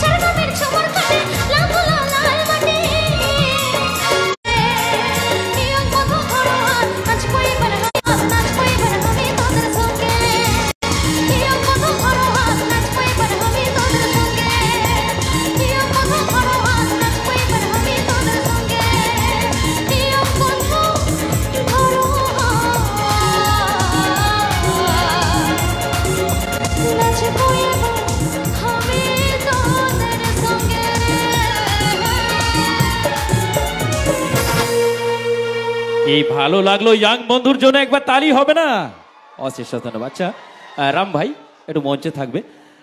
ঝাড়গ্রামের ঝুমুর ঘাটে লাল লাল লাল মাটি, হিয়ং বন্ধু ধরো হাত, নাচবো এবার নাচবো এবার আমি তোদের সঙ্গে। হিয়ং বন্ধু ধরো হাত, নাচবো এবার আমি তোদের সঙ্গে। হিয়ং বন্ধু ধরো হাত, নাচবো এবার আমি তোদের সঙ্গে। হিয়ং বন্ধু ধরো হাত, নাচবো এবার আমি তোদের সঙ্গে। এই ভালো লাগলো ইয়াং বন্ধুর জন্য একবার তালি হবে না? অশেষ ধন্যবাদ। আচ্ছা রাম ভাই একটু মঞ্চে থাকবে।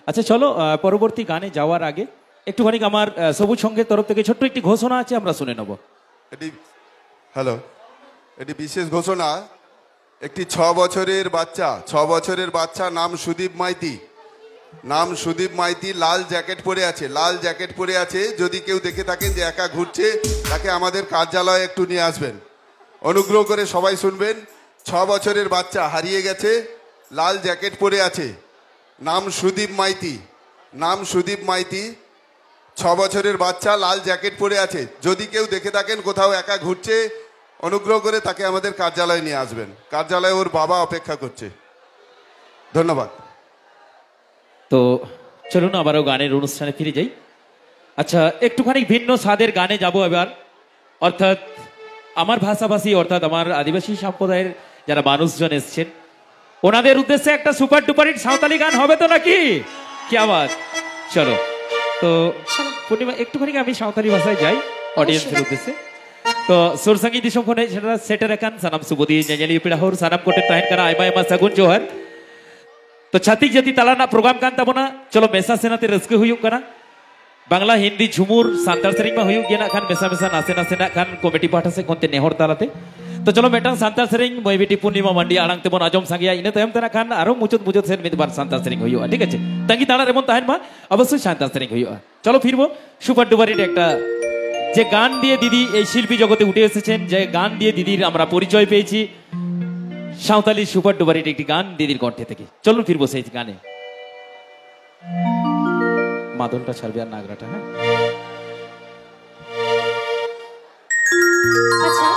আচ্ছা চলো পরবর্তী গানে যাওয়ার আগে একটুখানি আমার সবুজ সংঘের তরফ থেকে ছোট্ট একটি ঘোষণা আছে, আমরা শুনে নেব। এটি হ্যালো, এটি বিশেষ ঘোষণা। একটি 6 বছরের বাচ্চা নাম সুদীপ মাইতি, নাম সুদীপ মাইতি, লাল জ্যাকেট পরে আছে, লাল জ্যাকেট পরে আছে। যদি কেউ দেখে থাকেন যে একা ঘুরছে, তাকে আমাদের কার্যালয়ে একটু নিয়ে আসবেন। অনুগ্রহ করে সবাই শুনবেন। 6 বছরের বাচ্চা হারিয়ে গেছে, লাল জ্যাকেট পরে আছে, নাম সুদীপ মাইতি, নাম সুদীপ মাইতি, 6 বছরের বাচ্চা লাল জ্যাকেট পরে আছে। যদি কেউ দেখে থাকেন কোথাও একা ঘুরছে, অনুগ্রহ করে তাকে আমাদের কার্যালয়ে নিয়ে আসবেন। কার্যালয়ে ওর বাবা অপেক্ষা করছে। ধন্যবাদ। তো চলুন আবারও গানের অনুষ্ঠানে ফিরে যাই। আচ্ছা, একটুখানি ভিন্ন স্বাদের গানে যাব এবার। অর্থাৎ আমার ভাষাভাষী, অর্থাৎ আমার আদিবাসী সম্প্রদায়ের যারা মানুষজন এসছেন, ওনাদের উদ্দেশ্যে একটা সুপার ডুপার হিট সাঁওতালি গান হবে তো নাকি? কি আওয়াজ! চলো তো পূর্ণিমা, একটুখানি আমি সাঁওতালি ভাষায় যাই অডিয়েন্সের উদ্দেশ্যে। तो सुर संगीत दिसों को ने जरा सेटर रखन सनम सुबुदी जंजली पिड़ाहोर सनम कोटे तहन करा आयमा आयमा सगुन जोहर। तो छाती जति तालाना प्रोग्राम कान तबोना चलो मेसा सेनाते रस्के हुयुक कना बांग्ला हिंदी झुमुर सांताल सेरिंग में हुयुक गेना खान मेसा मेसा नासे नासे ना खान कमेटी पाठा से कोनते नेहर तालाते। तो चलो मेटांग सांताल सेरिंग मय बेटी पूर्णिमा मंडी आड़ांग तेमन आजम सांगिया इने तयम तना खान आरो मुचुत मुचुत सेन मिदबार सांताल सेरिंग हुयुआ। ठीक আছে, तंगी ताला रेमन तहन मा अवश्य सांताल सेरिंग हुयुआ। चलो फिरबो सुपर डुपार हिट একটা যে গান দিয়ে দিদি এই শিল্পী জগতে উঠে এসেছেন, যে গান দিয়ে দিদির আমরা পরিচয় পেয়েছি, সাঁওতালি সুপার ডুপার হিট একটি গান দিদির কণ্ঠে থেকে। চলুন ফিরবো সেই গানে। মাদলটা ছাড়বে আর নাগরাটা। হ্যাঁ আচ্ছা,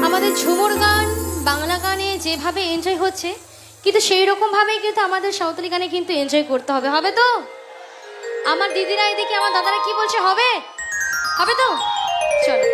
আমাদের ঝুমুর গান বাংলা গানে যেভাবে এনজয় হচ্ছে, কিন্তু সেই রকম ভাবেই কিন্তু আমাদের সাঁওতালি গানে কিন্তু এনজয় করতে হবে। হবে তো? আমার দিদিরা এদিকে, আমার দাদারা কি বলছে? হবে? হবে তো? চলো।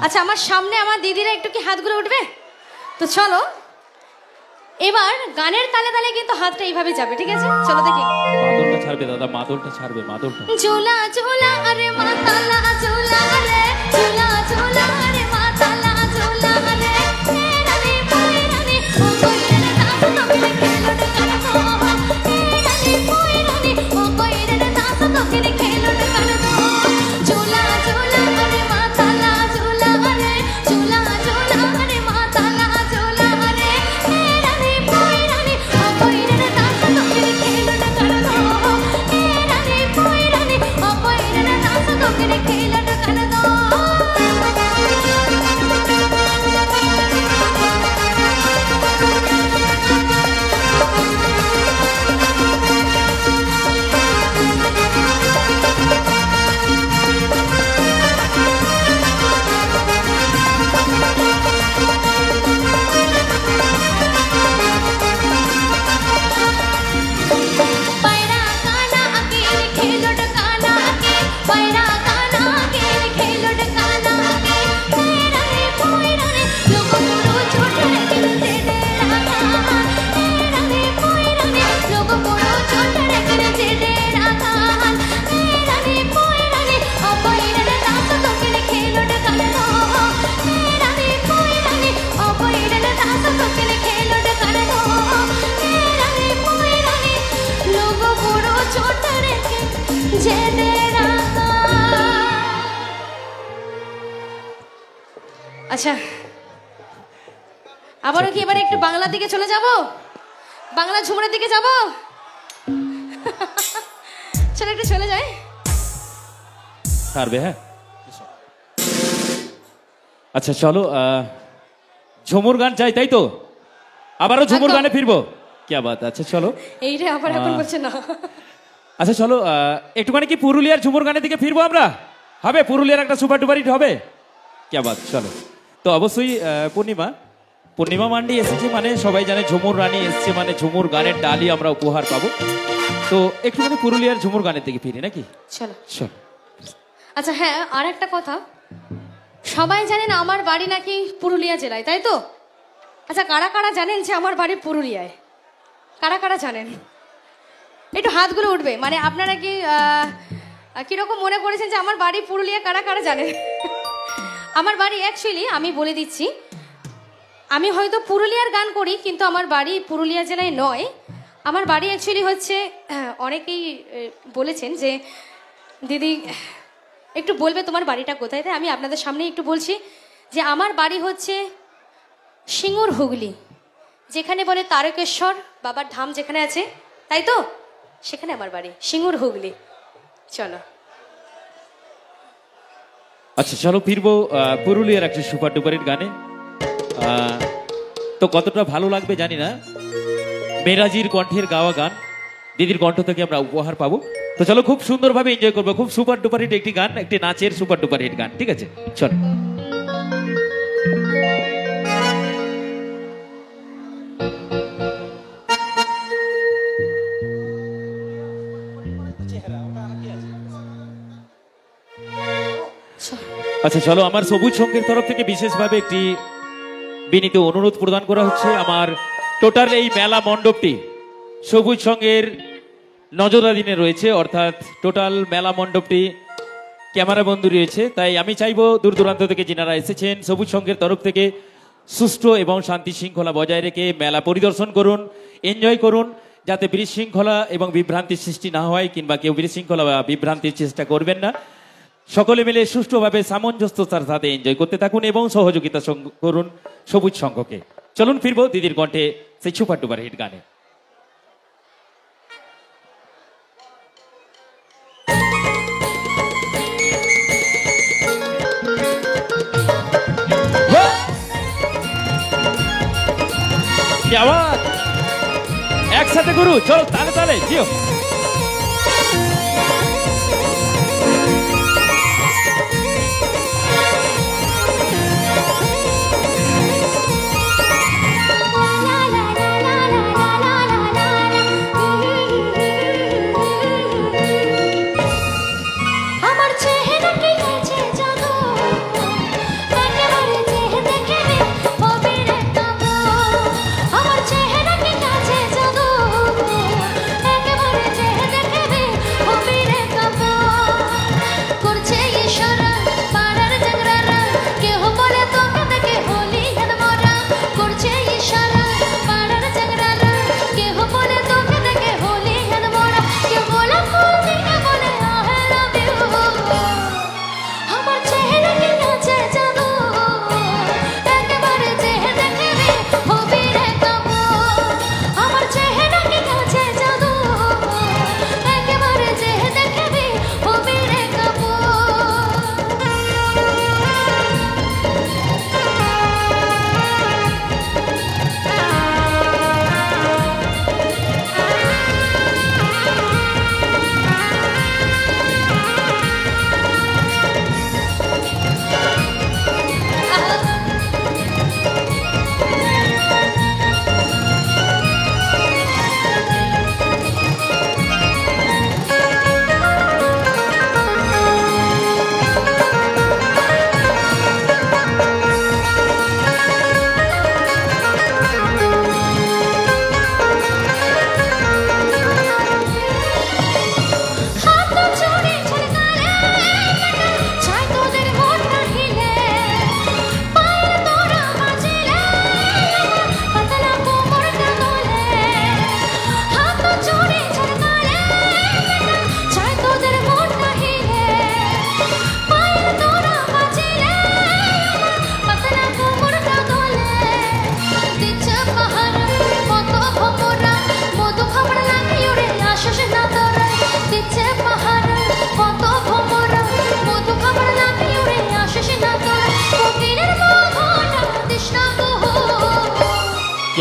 আচ্ছা আমার সামনে আমার দিদিরা একটু কি হাতগুলো উঠবে? তো চলো এবার গানের তালে তালে কিন্তু হাতটা এইভাবে যাবে, ঠিক আছে? চলো দেখি। মাদলটা ছাড়বে দাদা, মাদলটা ছাড়বে, মাদলটা। ঝোলা ঝোলা আরে মাতালা ঝোলা রে, ঝোলা ঝোলা আরে মাতালা ঝোলা রে, রানী বই রানী ও কই রে দাস তোকে খেলো রে কানো, রানী বই রানী ও কই রে দাস তোকে খেলো রে কানো, ঝোলা ঝোলা আরে মাতালা ঝোলা রে, ঝোলা ঝোলা আরে মাতালা ঝোলা রে, রানী বই রানী ও কই রে দাস তোকে খেলো রে কানো, রানী বই রানী ও কই রে দাস তোকে খেলো রে কানো। पैरा काना अकेले खेलो डकाना के, पैरा काना अकेले खेलो डकाना के, तेरा रे पोयरा रे लोगो पुरो छोटा रे किनु दे दे राधा, तेरा रे पोयरा रे लोगो पुरो छोटा रे किनु दे दे राधा, तेरा रे पोयरा रे ओ पोयरा रे दास तो किनु खेलो डकाना, तेरा रे पोयरा रे ओ पोयरा रे दास तो किनु खेलो डकाना, तेरा रे पोयरा रे लोगो पुरो छोटा रे जे दे राधा। আচ্ছা আবারও কি এবারে একটু বাংলার দিকে চলে যাব, বাংলা ঝুমুরের দিকে যাব? চলো একটু চলে যাই। ছাড়বে, হ্যাঁ। আচ্ছা চলো, ঝুমুর গান চাই, তাই তো? আবারও ঝুমুর একদম। গানে ফিরবো, কি বাত। আচ্ছা চলো, এই রে আবার এখন বলছে না। আচ্ছা চলো, একটুখানি কি পুরুলিয়ার ঝুমুর গানের দিকে ফিরবো আমরা? হবে, পুরুলিয়ার একটা সুপার ডুপার হিট হবে, কি বাত। চলো, তো অবশ্যই পূর্ণিমা মান্ডি এসেছে মানে সবাই জানে ঝুমুর রানী এসেছে মানে ঝুমুর গানের ডালি আমরা উপহার পাবো। তো একটুখানি পুরুলিয়ার ঝুমুর গানের দিকে ফিরি নাকি? চলো। চল। আচ্ছা হ্যাঁ, আর একটা কথা, সবাই জানেন আমার বাড়ি নাকি পুরুলিয়া জেলায়, তাই তো? আচ্ছা কারা কারা জানেন যে আমার বাড়ি পুরুলিয়ায়? কারা কারা জানেন? একটু হাতগুলো উঠবে, মানে আপনারা কি কিরকম মনে করেছেন যে আমার বাড়ি পুরুলিয়া, কারা কারা জানেন? আমার বাড়ি অ্যাকচুয়ালি আমি বলে দিচ্ছি, আমি হয়তো পুরুলিয়ার গান করি কিন্তু আমার বাড়ি পুরুলিয়া জেলায় নয়। আমার বাড়ি অ্যাকচুয়ালি হচ্ছে, অনেকেই বলেছেন যে দিদি একটু বলবে তোমার বাড়িটা কোথায়, তাই আমি আপনাদের সামনে একটু বলছি যে আমার বাড়ি হচ্ছে সিঙ্গুর হুগলি, যেখানে বলে তারকেশ্বর বাবার ধাম যেখানে আছে, তাই তো? সেখানে আমার বাড়ি সিঙ্গুর হুগলি। চলো। আচ্ছা চলো ফিরবো পুরুলিয়ার একটা সুপার ডুপারের গানে। তো কতটা ভালো লাগবে জানি না, মেরাজির কণ্ঠের গাওয়া গান, দিদির কণ্ঠ থেকে আমরা উপহার পাবো। তো চলো খুব সুন্দরভাবে এনজয় করবো, খুব সুপার ডুপার হিট একটি গান, একটি নাচের সুপার ডুপার হিট গান, ঠিক আছে? চলো। আচ্ছা চলো, আমার সবুজ সংঘের তরফ থেকে বিশেষভাবে একটি বিনীত অনুরোধ প্রদান করা হচ্ছে। আমার টোটাল এই মেলা মণ্ডপটি সবুজ সংঘের নজরাধীনে রয়েছে, অর্থাৎ টোটাল মেলা মণ্ডপটি ক্যামেরা বন্দী রয়েছে। তাই আমি চাইবো দূর দূরান্ত থেকে যিনারা এসেছেন সবুজ সংঘের তরফ থেকে সুষ্ঠু এবং শান্তি শৃঙ্খলা বজায় রেখে মেলা পরিদর্শন করুন, এনজয় করুন, যাতে বিশৃঙ্খলা এবং বিভ্রান্তির সৃষ্টি না হয়, কিংবা কেউ বিশৃঙ্খলা বা বিভ্রান্তির চেষ্টা করবেন না। সকলে মিলে সুষ্ঠুভাবে সামঞ্জস্যতার সাথে এনজয় করতে থাকুন এবং সহযোগিতা করুন সবুজ সংঘকে। চলুন ফিরবো দিদির কণ্ঠে সেই সুপার ডুপার হিট গানে। क्या बात, একসাথে গুরু, চল তালে তালে জিও। আমার চেহারা কি হয়েছে জানো,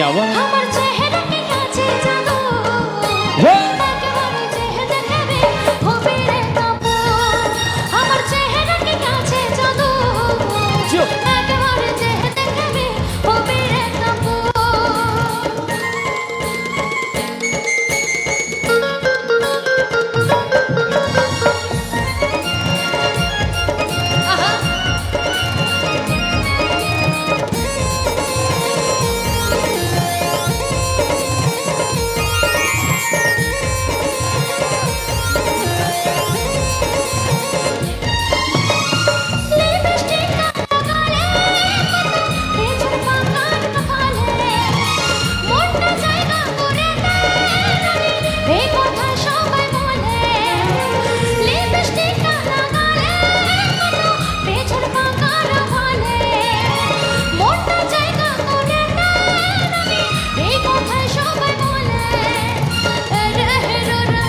আবার আমার চেহারা কি আছে জাদু হ্যাঁ। একেবারে চেহে দেখাবে হবে রে কাপু আমার চেহারা কি আছে জাদু চুপ। একেবারে চেহে দেখাবে হবে রে কাপু আহা লিপস্টিক লাগালে পেছন পাকার কপালে মনটা জায়গা করে দেয় এই কথা সবাই বলে লিপস্টিক লাগালে পেছন পাকার ভালে মনটা জায়গা করে দেয় এই কথা সবাই বলে রে হেরোরা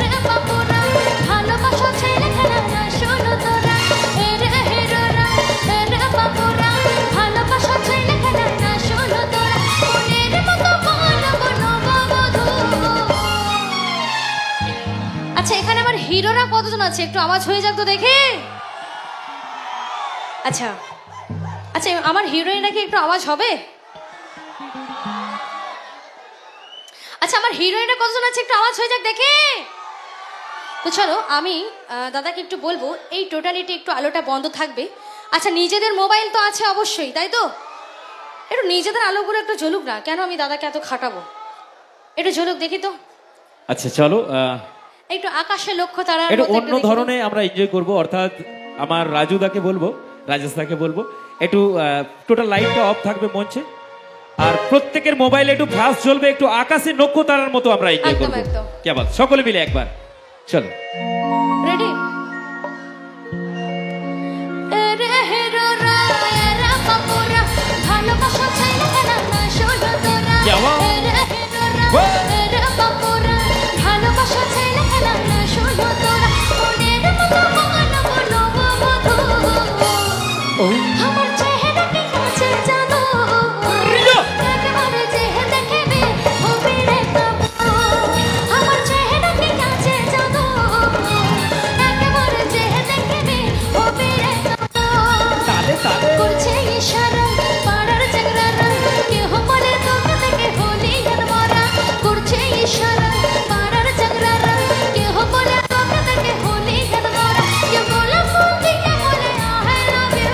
রে বাপুরা ভালোবাসা ছেলে খেলা না শোনো তোরা রে হেরোরা রে বাপুরা ভালোবাসা ছেলে খেলা না শোনো তোরা মনের মতো বলবো নববধূ আচ্ছা এখানে আমার হিরোরা কতজন আছে একটু আওয়াজ হয়ে যাক তো দেখি আচ্ছা আচ্ছা আমার হিরোইনরা কি একটু আওয়াজ হবে আচ্ছা আমার হিরোইনরা কতজন আছে একটু আওয়াজ হয়ে যাক দেখি তো চলো আমি দাদাকে একটু বলবো এই টোটালিটি একটু আলোটা বন্ধ থাকবে আচ্ছা নিজেদের মোবাইল তো আছে অবশ্যই তাই তো একটু নিজেদের আলোগুলো একটু জ্বলুক না কেন আমি দাদাকে এত খাটাবো একটু জ্বলুক দেখি তো আচ্ছা চলো একটু আকাশে লক্ষ্য তারা একটু অন্য ধরনের আমরা এনজয় করব অর্থাৎ আমার রাজুদাকে বলবো রাজেশদাকে বলবো একটু টোটাল লাইটটা অফ থাকবে মঞ্চে আর প্রত্যেকের মোবাইলে একটু ফ্লাশ জ্বলবে একটু আকাশে নক্ষত্রের মতো আমরা এনজয় একদম, করবো একদম। কে বল সকলে মিলে একবার চলো রেডি রে হেরোরা রে বাপুরা ভালোবাসা ছেলে খেলা না শোনো তোরা কি আওয়াজ? রে হেরোরা রে বাপুরা ভালোবাসা ছেলে খেলা না শোনো তোরা মনের মতো বলবো নববধূ আমার চেহারা কি আছে জানো একেবারে চেহে দেখবে হবে রে কাপু আমার চেহারা কি আছে জানো একেবারে চেহে দেখবে হবে রে কাপু তালে তালে করছে ইশারা পাড়ার জাগরারা কেহ বলে তোকে দেখে হলি মরা করছে ইশারা পাড়ার জাগরারা কেহ বলে তোকে দেখে হলি মরা কে বলে ফোন দিয়ে বলে আই লাভ ইউ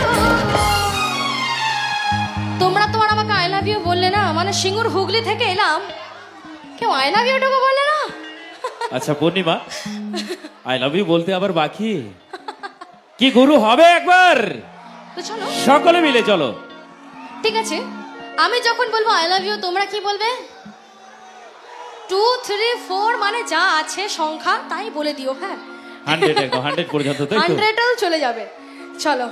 তোমরা তো আর আমাকে আই লাভ ইউ বললে না মানে সিঙ্গুর হুগলি থেকে এলাম কেউ আই লাভ ইউটুকু বললে না আচ্ছা পূর্ণিমা আই লাভ ইউ বলতে আবার বাকি কি গুরু হবে একবার তো চলো সকলে মিলে চলো ঠিক আছে আমি যখন বলবো আই লাভ ইউ তোমরা কি বলবে 2 3 4 মানে যা আছে সংখ্যা তাই বলে দিও হ্যাঁ 100 একদম 100 পর্যন্ত তাই তো 100 চলে যাবে চলো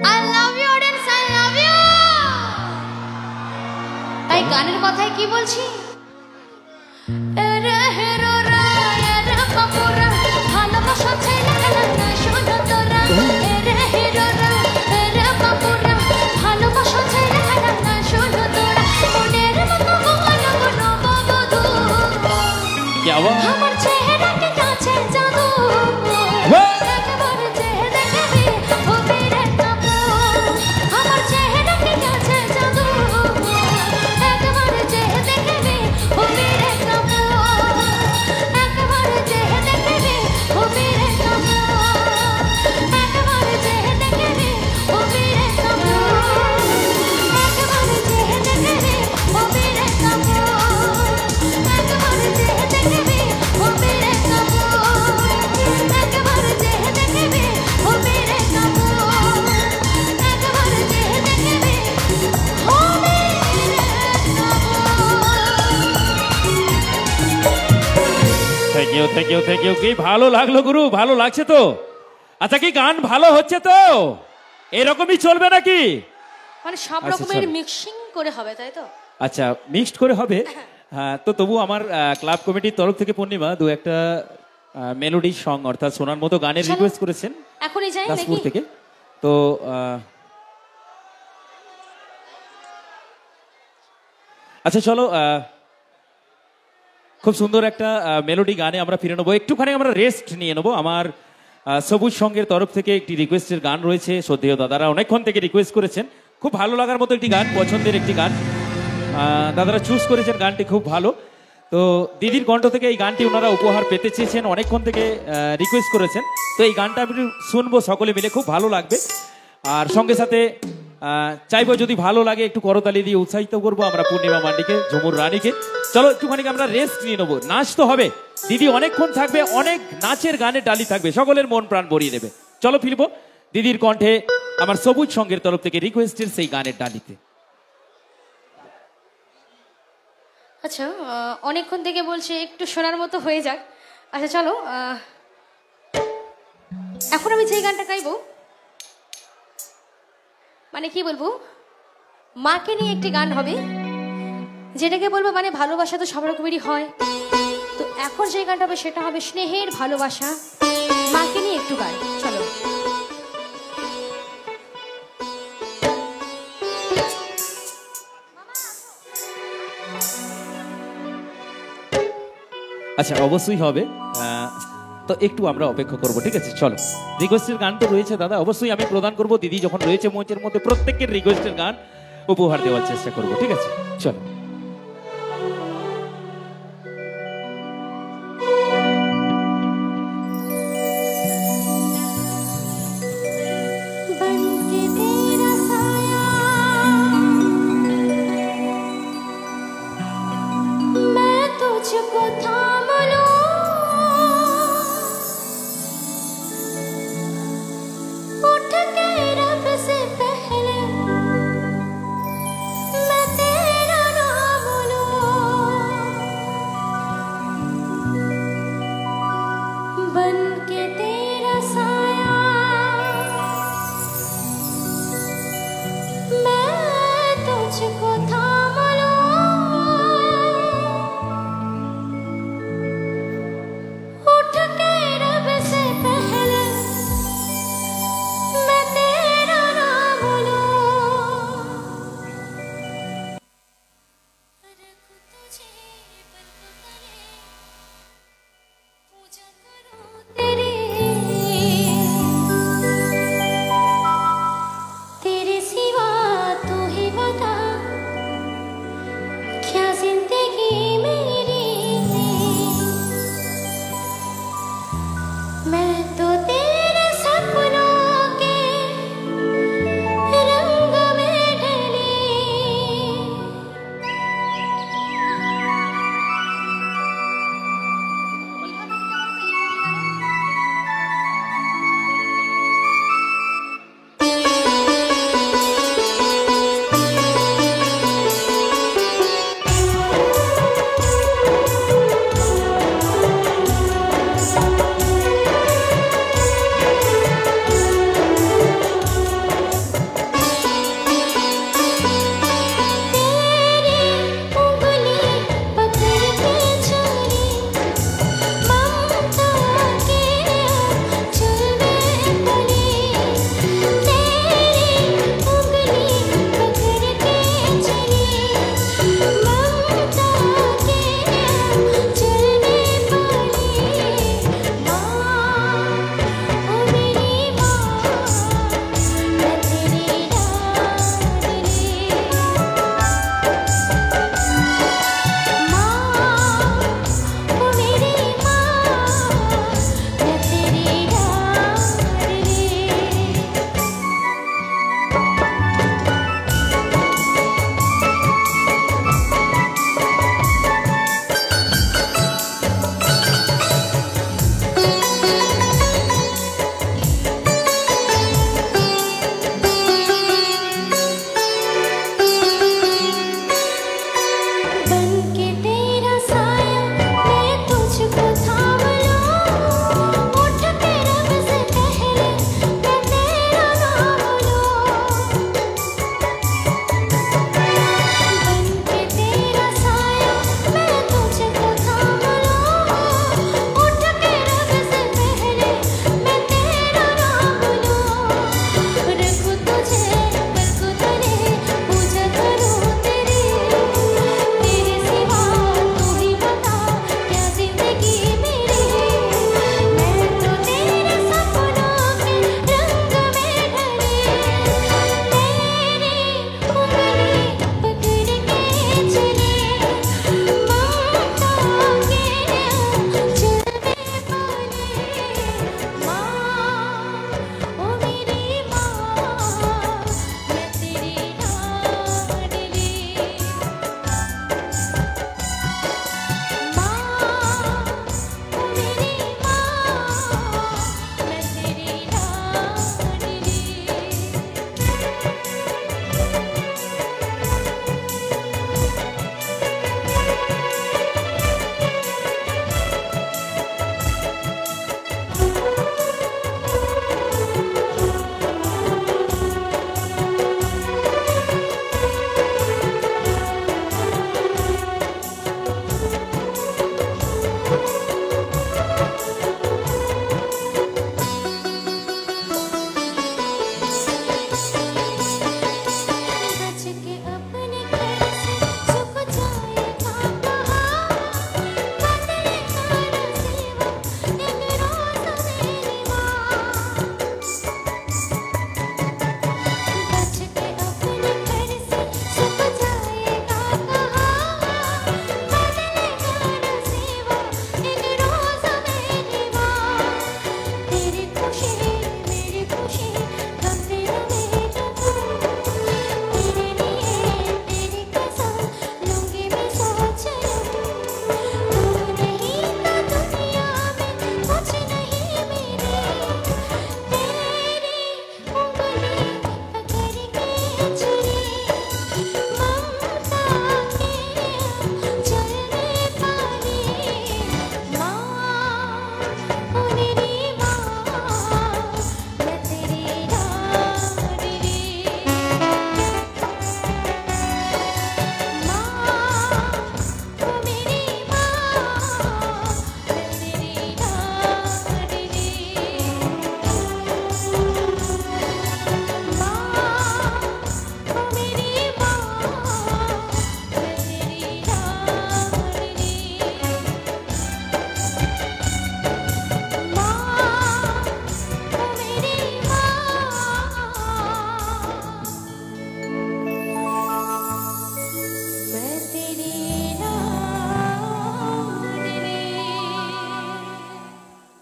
I love you audience I love you তাই গানের কথায় কি বলছি রে হেরোরা রে বাপুরা ভালোবাসা ছেলে খেলা না শোনো তোরা রে হেরোরা রে বাপুরা ভালোবাসা ছেলে খেলা না শোনো তোরা মনের মতো বলবো নববধূ কি আওয়াজ আমার চেহারা কি আছে জাদু হ্যাঁ। একেবারে চেহে দেখবে হবে রে কাপু আমার চেহারা কি আছে জাদু একেবারে চেহে দেখবে হবে রে কাপু একেবারে চেহে দেখবে হবে রে কাপু একেবারে চেহে দেখবে হবে রে কাপু একেবারে চেহে দেখবে হবে রে কাপু একেবারে চেহে দেখবে হবে রে কাপু একেবারে চেহে দেখবে হবে রে কাপু একেবারে চেহে দেখবে হবে রে কাপু থ্যাংক ইউ কি ভালো লাগলো গুরু ভালো লাগছে তো আচ্ছা কি গান ভালো হচ্ছে তো এরকমই চলবে নাকি মানে সব আচ্ছা, রকমের চলো। মিক্সিং করে হবে তাই তো আচ্ছা মিক্সড করে হবে হ্যাঁ তো তবু আমার ক্লাব কমিটির তরফ থেকে পূর্ণিমা দু একটা মেলোডি সং অর্থাৎ শোনার মতো গানের চলো। রিকোয়েস্ট করেছেন এখনই যাই দাসপুর নাকি থেকে তো আচ্ছা চলো, খুব সুন্দর একটা মেলোডি গানে আমরা ফিরে নেবো, একটুখানি আমরা রেস্ট নিয়ে নেবো। আমার সবুজ সঙ্গের তরফ থেকে একটি রিকোয়েস্টের গান রয়েছে, শ্রদ্ধেয় দাদারা অনেকক্ষণ থেকে রিকোয়েস্ট করেছেন, খুব ভালো লাগার মতো একটি গান, পছন্দের একটি গান দাদারা চুজ করেছেন, গানটি খুব ভালো। তো দিদির কণ্ঠ থেকে এই গানটি ওনারা উপহার পেতে চেয়েছেন, অনেকক্ষণ থেকে রিকোয়েস্ট করেছেন, তো এই গানটা আমি শুনবো সকলে মিলে, খুব ভালো লাগবে। আর সঙ্গে সাথে চাইবো যদি ভালো লাগে একটু করতালি দিয়ে উৎসাহিত করবো আমরা পূর্ণিমা মান্ডিকে, ঝুমুর রানীকে। চলো একটুখানি আমরা রেস্ট নিয়ে নেবো, নাচ তো হবে, দিদি অনেকক্ষণ থাকবে, অনেক নাচের গানে ডালি থাকবে, সকলের মন প্রাণ ভরিয়ে দেবে। চলো ফিরবো দিদির কণ্ঠে আমার সবুজ সঙ্গের তরফ থেকে রিকোয়েস্টের সেই গানের ডালিতে। আচ্ছা, অনেকক্ষণ থেকে বলছে একটু শোনার মতো হয়ে যাক। আচ্ছা চলো, এখন আমি যে গানটা গাইবো, মানে কি বলবো, মাকে নিয়ে একটি গান হবে, যেটাকে বলবো মানে ভালোবাসা তো সব রকমেরই হয়, তো এখন যে গানটা হবে সেটা হবে স্নেহের ভালোবাসা, মাকে নিয়ে একটু গান। চলো। আচ্ছা অবশ্যই হবে, তো একটু আমরা অপেক্ষা করবো, ঠিক আছে? চলো, রিকোয়েস্টের গান তো রয়েছে দাদা, অবশ্যই আমি প্রদান করব, দিদি যখন রয়েছে মঞ্চের মধ্যে প্রত্যেকের রিকোয়েস্টের গান উপহার দেওয়ার চেষ্টা করব, ঠিক আছে? চলো। मैं तेरा नाम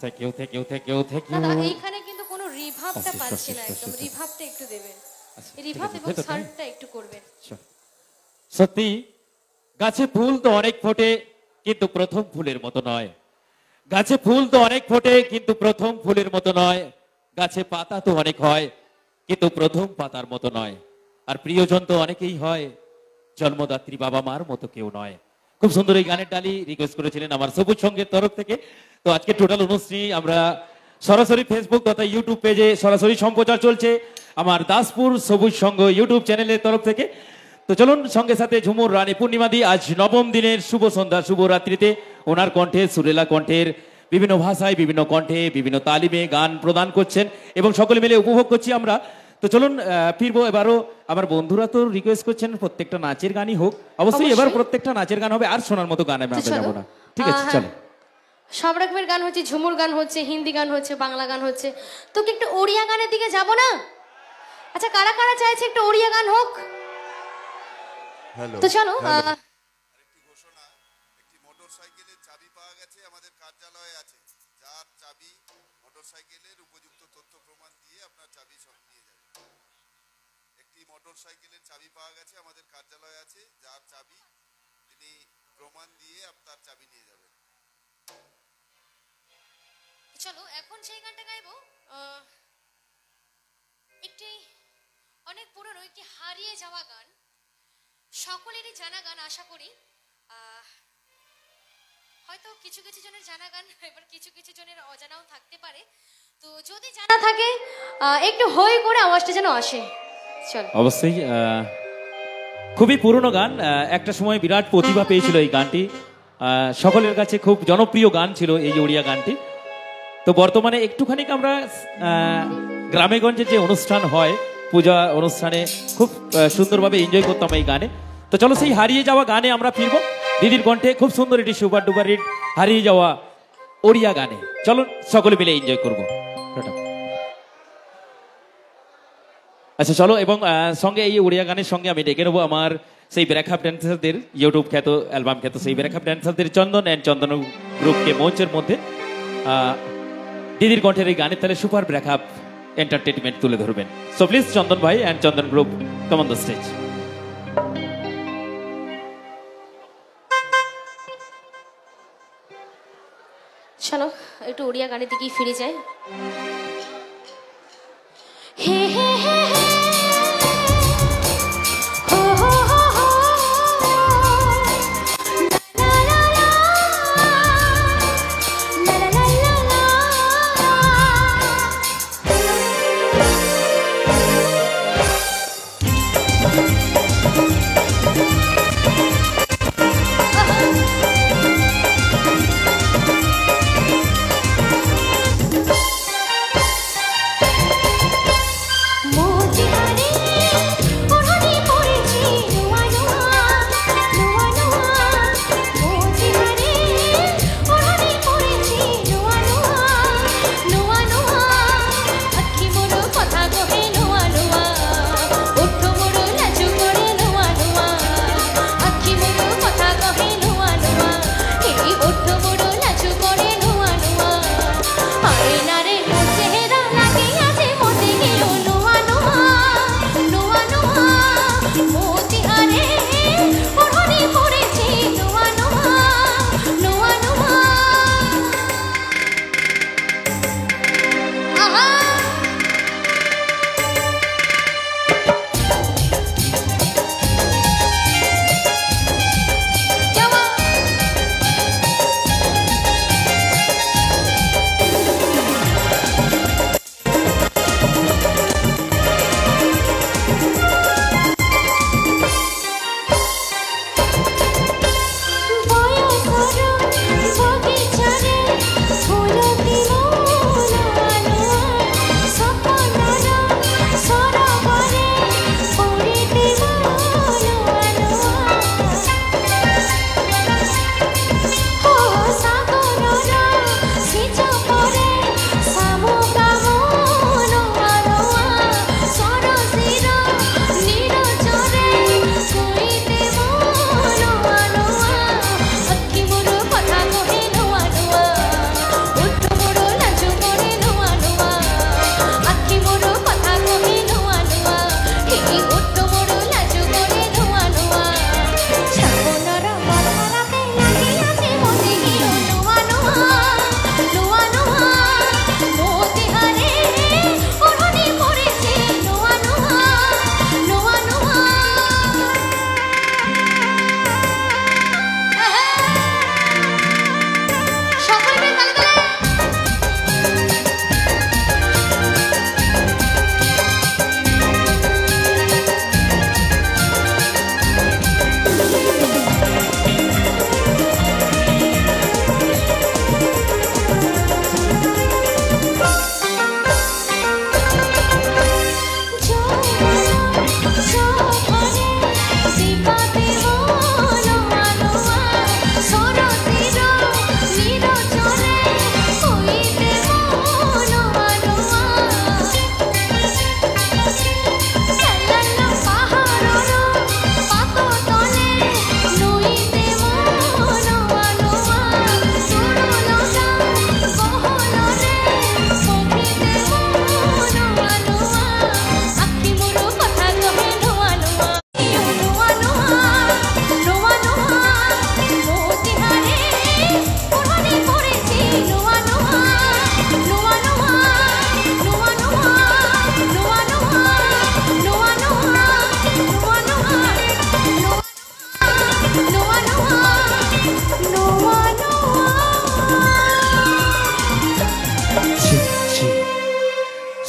thank you thank you thank you thank you দাদা এইখানে কিন্তু কোনো রিভাবটা আচ্ছা, পাচ্ছি না, আচ্ছা, একদম আচ্ছা। রিভাবটা একটু দেবেন, ঠিক রিভাব আছে, এবং ভেতরটা? সার্ভটা একটু করবেন। সত্যি গাছে ফুল তো অনেক ফোটে কিন্তু প্রথম ফুলের মতো নয়। গাছে ফুল তো অনেক ফোটে কিন্তু প্রথম ফুলের মতো নয়। গাছে পাতা তো অনেক হয় কিন্তু প্রথম পাতার মতো নয়। আর প্রিয়জন তো অনেকেই হয়, জন্মদাত্রী বাবা মার মতো কেউ নয়। খুব সুন্দর এই গানের ডালি রিকোয়েস্ট করেছিলেন আমার সবুজ সঙ্গের তরফ থেকে। তো আজকে টোটাল অনুষ্ঠানে আমরা সরাসরি ফেসবুক তথা ইউটিউব পেজে সরাসরি সম্প্রচার চলছে আমার দাসপুর সবুজ সংঘ ইউটিউব চ্যানেলের তরফ থেকে। তো চলুন সঙ্গে সাথে ঝুমুর রানী পূর্ণিমাদি আজ নবম দিনের শুভ সন্ধ্যা শুভ রাত্রিতে ওনার কণ্ঠে সুরেলা কণ্ঠের বিভিন্ন ভাষায় বিভিন্ন কণ্ঠে বিভিন্ন তালিমে গান প্রদান করছেন এবং সকলে মিলে উপভোগ করছি আমরা। তো চলুন ফিরবো এবারও। আমার বন্ধুরা তো রিকোয়েস্ট করছেন প্রত্যেকটা নাচের গানই হোক, অবশ্যই এবার অবশ্যই। প্রত্যেকটা নাচের গান হবে, আর শোনার মতো গান আমরা তো চলো। যাবো না। ঠিক আছে হ্যাঁ। চলো। সব রকমের গান হচ্ছে, ঝুমুর গান হচ্ছে, হিন্দি গান হচ্ছে, বাংলা গান হচ্ছে, তো কি একটু ওড়িয়া গানের দিকে যাব না? আচ্ছা কারা কারা চাইছে একটু ওড়িয়া গান হোক? হ্যালো তো চলো আরেকটি ঘোষণা, একটি মোটরসাইকেলের চাবি পাওয়া গেছে আমাদের কার্যালয়ে আছে। যার চাবি মোটরসাইকেলের উপযুক্ত তথ্য প্রমাণ দিয়ে আপনার চাবি সব নিয়ে যাবে। একটি মোটরসাইকেলের চাবি পাওয়া গেছে আমাদের কার্যালয়ে আছে, যার চাবি তিনি প্রমাণ দিয়ে আপনার চাবি নিয়ে যাবেন। চলো এখন সেই গানটা গাইবো। একটি অনেক পুরনো একটি হারিয়ে যাওয়া গান, সকলেরই জানা গান আশা করি। হয়তো কিছু কিছু জনের জানা গান, এবার কিছু কিছু জনের অজানাও থাকতে পারে। তো যদি জানা থাকে একটু হই করে আওয়াজটা যেন আসে। চল অবশ্যই খুবই পুরনো গান, একটা সময় বিরাট প্রতিভা পেয়েছিল এই গানটি, সকলের কাছে খুব জনপ্রিয় গান ছিল এই ওড়িয়া গানটি। তো বর্তমানে একটুখানি আমরা গ্রামে গঞ্জে যে অনুষ্ঠান হয় পূজা অনুষ্ঠানে খুব সুন্দরভাবে এনজয় করতাম এই গানে। তো চলো সেই হারিয়ে যাওয়া গানে আমরা ফিরবো দিদির কণ্ঠে, খুব সুন্দর এটি সুপার ডুপার হিট হারিয়ে যাওয়া ওড়িয়া গানে। চলো সকলে মিলে এনজয় করবো। আচ্ছা চলো, এবং সঙ্গে এই ওড়িয়া গানের সঙ্গে আমি ডেকে নেবো আমার সেই ব্রেকআপ ড্যান্সারদের, ইউটিউব খ্যাত অ্যালবাম খ্যাত সেই ব্রেকআপ ড্যান্সারদের চন্দন অ্যান্ড চন্দন গ্রুপকে মঞ্চের মধ্যে দিদির কণ্ঠের এই গানের তালে সুপার ব্রেকআপ এন্টারটেনমেন্ট তুলে ধরবেন। সো প্লিজ চন্দন ভাই and Chandan group come on the stage. চলো একটু ওড়িয়া গানের দিকেই ফিরে যাই। হে হে হে হে হো হো হো হো লা লা লা লা লা লা লা লা।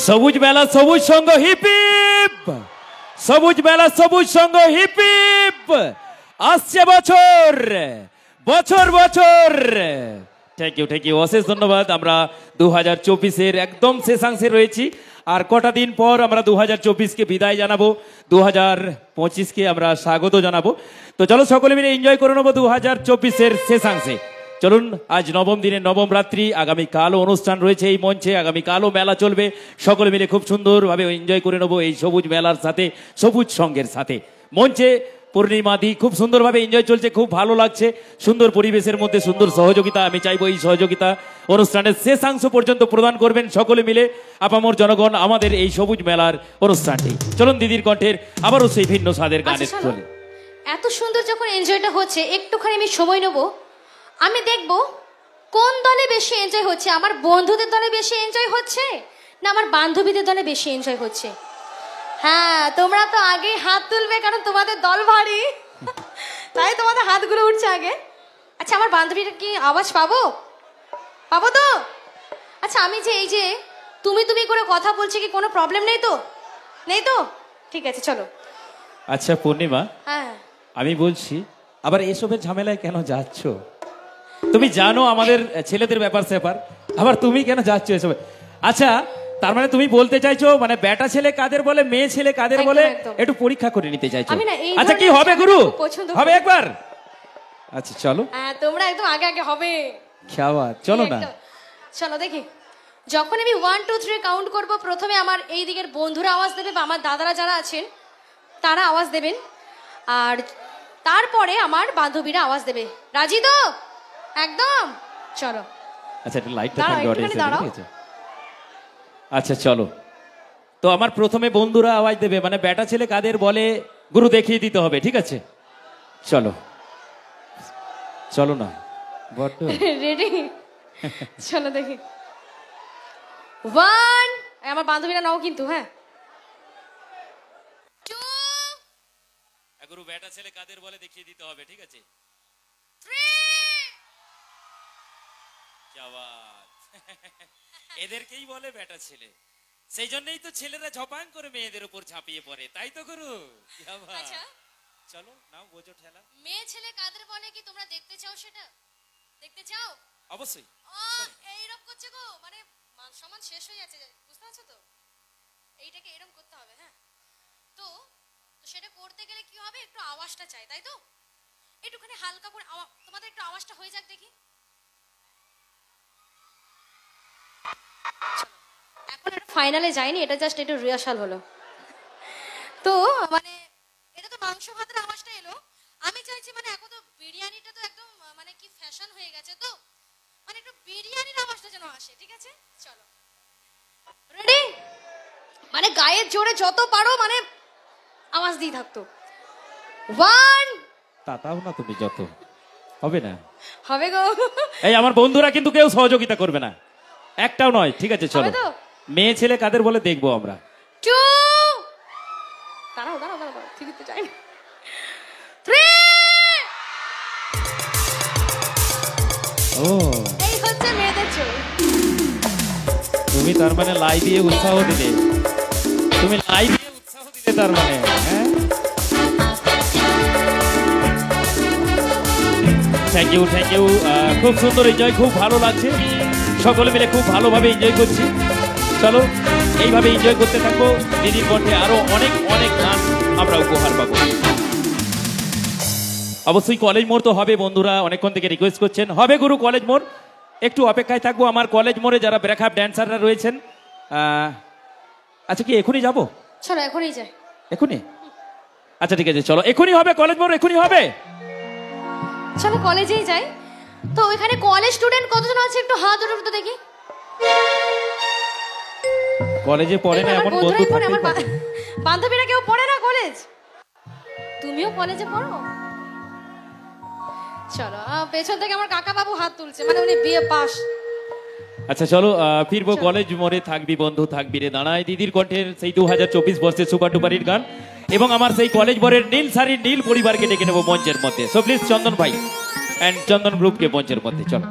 সবুজ মেলা সবুজ সংঘ হিপ হিপ, সবুজ মেলা সবুজ সংঘ হিপ হিপ। আসছে বছর বছর বছর। থ্যাংক ইউ অশেষ ধন্যবাদ। আমরা 2024-এর একদম শেষাংশে রয়েছি, আর কটা দিন পর আমরা 2024-কে বিদায় জানাবো, 2025-কে আমরা স্বাগত জানাবো। তো চলো সকলে মিলে এনজয় করে নেবো 2024-এর শেষাংশে। চলুন, আজ নবম দিনের নবম রাত্রি, আগামীকালও অনুষ্ঠান রয়েছে এই মঞ্চে, আগামীকালও মেলা চলবে। সকলে মিলে খুব সুন্দরভাবে এনজয় করে নেবো এই সবুজ মেলার সাথে, সবুজ সঙ্গের সাথে। মঞ্চে পূর্ণিমা দি খুব সুন্দরভাবে এনজয় চলছে, খুব ভালো লাগছে, সুন্দর পরিবেশের মধ্যে সুন্দর সহযোগিতা। আমি চাইবো এই সহযোগিতা অনুষ্ঠানের শেষাংশ পর্যন্ত প্রদান করবেন সকলে মিলে আপামর জনগণ আমাদের এই সবুজ মেলার অনুষ্ঠানটি। চলুন দিদির কণ্ঠের আবারও সেই ভিন্ন স্বাদের গানের আচ্ছা, চলে। এত সুন্দর যখন এনজয়টা হচ্ছে, একটুখানি আমি সময় নেব, আমি দেখব কোন দলে বেশি এনজয় হচ্ছে, আমার বন্ধুদের দলে বেশি এনজয় হচ্ছে না আমার বান্ধবীদের দলে বেশি এনজয় হচ্ছে। হ্যাঁ, তোমরা তো আগেই হাত তুলবে, কারণ তোমাদের দল ভারী, তাই তোমাদের হাতগুলো উঠছে আগে। আচ্ছা, আমার বান্ধবীরা কি আওয়াজ পাবো? পাবো তো? আচ্ছা, আমি যে এই যে তুমি তুমি করে কথা বলছি, কি কোনো প্রবলেম নেই তো? নেই তো? ঠিক আছে, চলো। আচ্ছা পূর্ণিমা, হ্যাঁ, আমি বলছি, আবার এসবের ঝামেলায় কেন যাচ্ছ? তুমি জানো আমাদের ছেলেদের ব্যাপার স্যাপার, আবার তুমি কেন যাচ্ছ এসবে? আচ্ছা, তার মানে তুমি বলতে চাইছো মানে বেটা ছেলে কাদের বলে, মেয়ে ছেলে কাদের একদম, বলে, একদম। একটু পরীক্ষা করে নিতে চাইছো? আমি না এই আচ্ছা, কি ধরনের হবে ছেলেদের গুরু? খুব পছন্দ হবে করি। একবার? আচ্ছা চলো, হ্যাঁ, তোমরা একদম আগে আগে হবে। খাওয়া চলো না। একদম। চলো দেখি, যখন আমি 1 2 3 কাউন্ট করব, প্রথমে আমার এই দিকের বন্ধুরা আওয়াজ দেবে বা আমার দাদারা যারা আছেন তারা আওয়াজ দেবেন, আর তারপরে আমার বান্ধবীরা আওয়াজ দেবে। রাজি তো? একদম। চলো। আচ্ছা, একটু লাইটটা দাঁড়াও, থাকবে একটুখানি অডিয়েন্সে, দাঁড়াও। ঠিক আছে? আচ্ছা চলো, তো আমার প্রথমে বন্ধুরা আওয়াজ দেবে, মানে বেটা ছেলে কাদের বলে গুরু দেখিয়ে দিতে হবে, ঠিক আছে? চলো চলো না বড্ড। রেডি? চলো দেখি। 1, আমার বান্ধবীরা নাও কিন্তু। হ্যাঁ, 2, গুরু বেটা ছেলে কাদের বলে দেখিয়ে দিতে হবে, ঠিক আছে? 3, क्या बात। এদেরকেই বলে বেটা ছেলে, সেই জন্যই তো ছেলেরা ঝপাং করে মেয়েদের উপর ঝাঁপিয়ে পড়ে, তাই তো গুরু? क्या बात। আচ্ছা, চলো নাও বোঝো ঠেলা। মেয়ে ছেলে কাদের বলে কি তোমরা দেখতে চাও? সেটা দেখতে চাও? অবশ্যই। এইরকম করছে গো, মানে মান সম্মান শেষ হয়ে যাচ্ছে, বুঝতে পারছো তো? এইটাকে এরকম করতে হবে। হ্যাঁ, তো তো সেটা করতে গেলে কি হবে, একটু আওয়াজটা চাই, তাই তো? একটুখানি হালকা করে তোমাদের একটু আওয়াজটা হয়ে যাক দেখি। এখন এটা ফাইনালে যায়নি, এটা জাস্ট একটু রিহার্সাল হলো। তো মানে এটা তো মাংস ভাতের আওয়াজটা এলো। আমি চাইছি মানে এখন তো বিরিয়ানিটা তো একদম মানে কি ফ্যাশন হয়ে গেছে, তো মানে একটু বিরিয়ানির আওয়াজটা যেন আসে, ঠিক আছে? চলো, রেডি? মানে গায়ের জোরে যত পারো মানে আওয়াজ দিয়ে থাকতো। 1, তাতাও না তুমি যত, হবে না। হবে গো। এই আমার বন্ধুরা কিন্তু কেউ সহযোগিতা করবে না, একটাও নয়, ঠিক আছে? চলো, হবে তো? মেয়ে ছেলে কাদের বলে দেখবো আমরা। 2, দাঁড়াও দাঁড়াও দাঁড়াও, ঠিক আছে, চাই না। 3, ও, এই হচ্ছে মেয়েদের চোখ। তুমি তার মানে লাই দিয়ে উৎসাহ দিলে, তুমি লাই দিয়ে উৎসাহ দিলে তার মানে, হ্যাঁ? Thank you thank you. খুব সুন্দর এনজয়, খুব ভালো লাগছে, সকলে মিলে খুব ভালোভাবে এনজয় করছি। চলো এইভাবে এনজয় করতে থাকবো, দিদির কণ্ঠে আরো অনেক অনেক গান আমরা উপহার পাবো। অবশ্যই কলেজ মোড় তো হবে, বন্ধুরা অনেকক্ষণ থেকে রিকোয়েস্ট করছেন, হবে গুরু কলেজ মোড়। একটু অপেক্ষায় থাকবো, আমার কলেজ মোড়ে যারা ব্রেকআপ ড্যান্সাররা রয়েছেন। আচ্ছা, কি এখনই যাবো? চলো এখনই যাই। এখনই? আচ্ছা ঠিক আছে, চলো এখনই হবে কলেজ মোড়, এখনই হবে। চলো কলেজেই যাই। তো ওইখানে কলেজ স্টুডেন্ট কতজন আছে একটু হাত উঠে তো দেখি। কলেজে পড়ে না আমার এমন বন্ধু বন্ধুরাই পড়ে, থাকতেই আমার পারে। বান্ধবীরা কেউ পড়ে না কলেজ? তুমিও কলেজে পড়ো? চলো, পেছন থেকে আমার কাকা বাবু হাত তুলছে, মানে উনি বিএ পাস। আচ্ছা চলো, ফিরবো কলেজ মোড়ে। থাকবি বন্ধু থাকবি রে দাঁড়ায়, দিদির কণ্ঠের সেই 2024 বর্ষের সুপার ডুপারির গান, এবং আমার সেই কলেজ মোড়ের নীল শাড়ির নীল পরিবারকে ডেকে নেবো মঞ্চের মধ্যে। সো প্লিজ চন্দন ভাই অ্যান্ড চন্দন গ্রুপকে মঞ্চের মধ্যে চলো। চলো,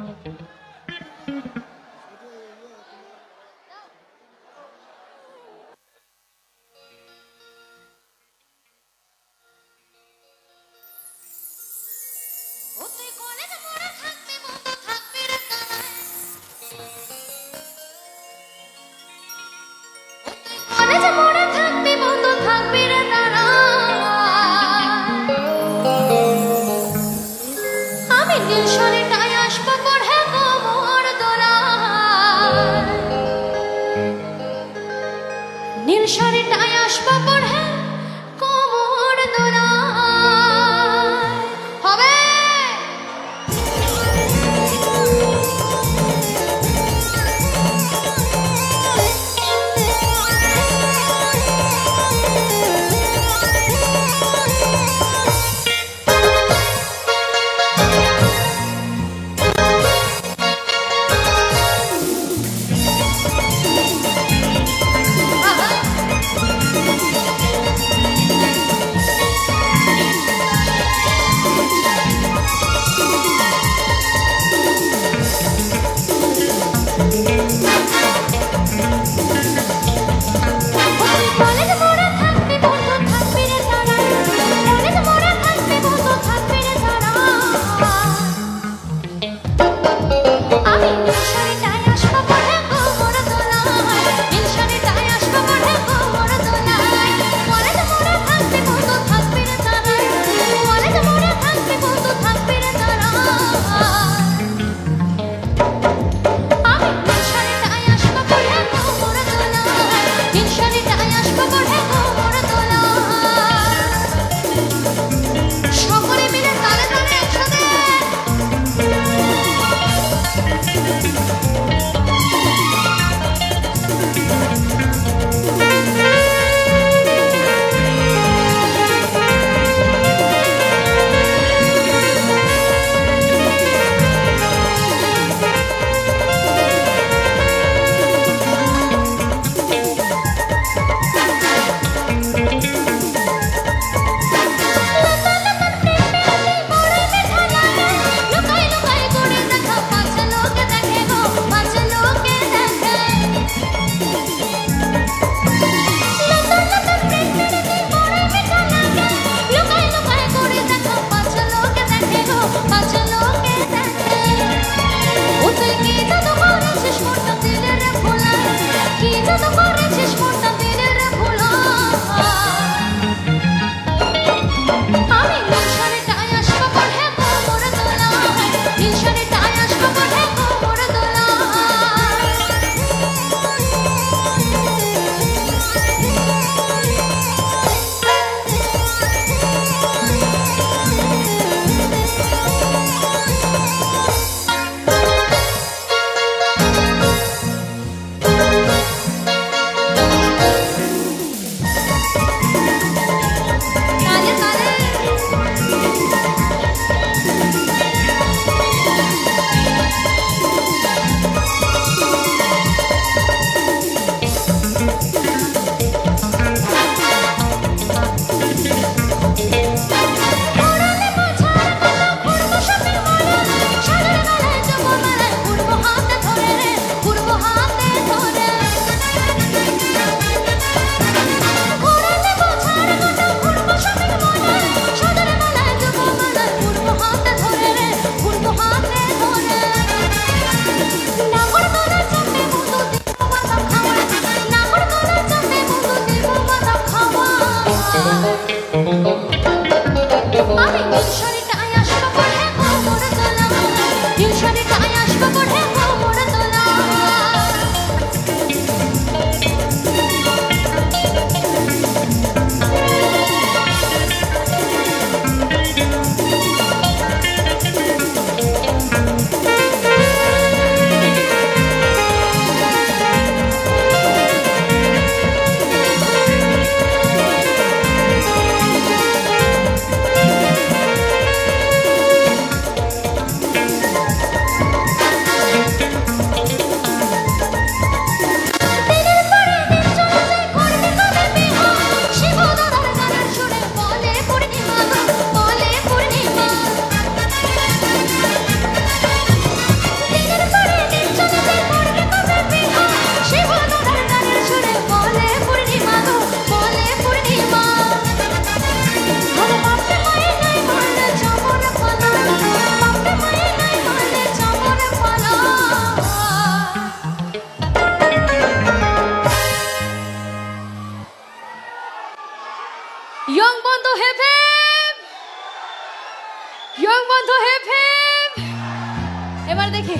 এবার দেখি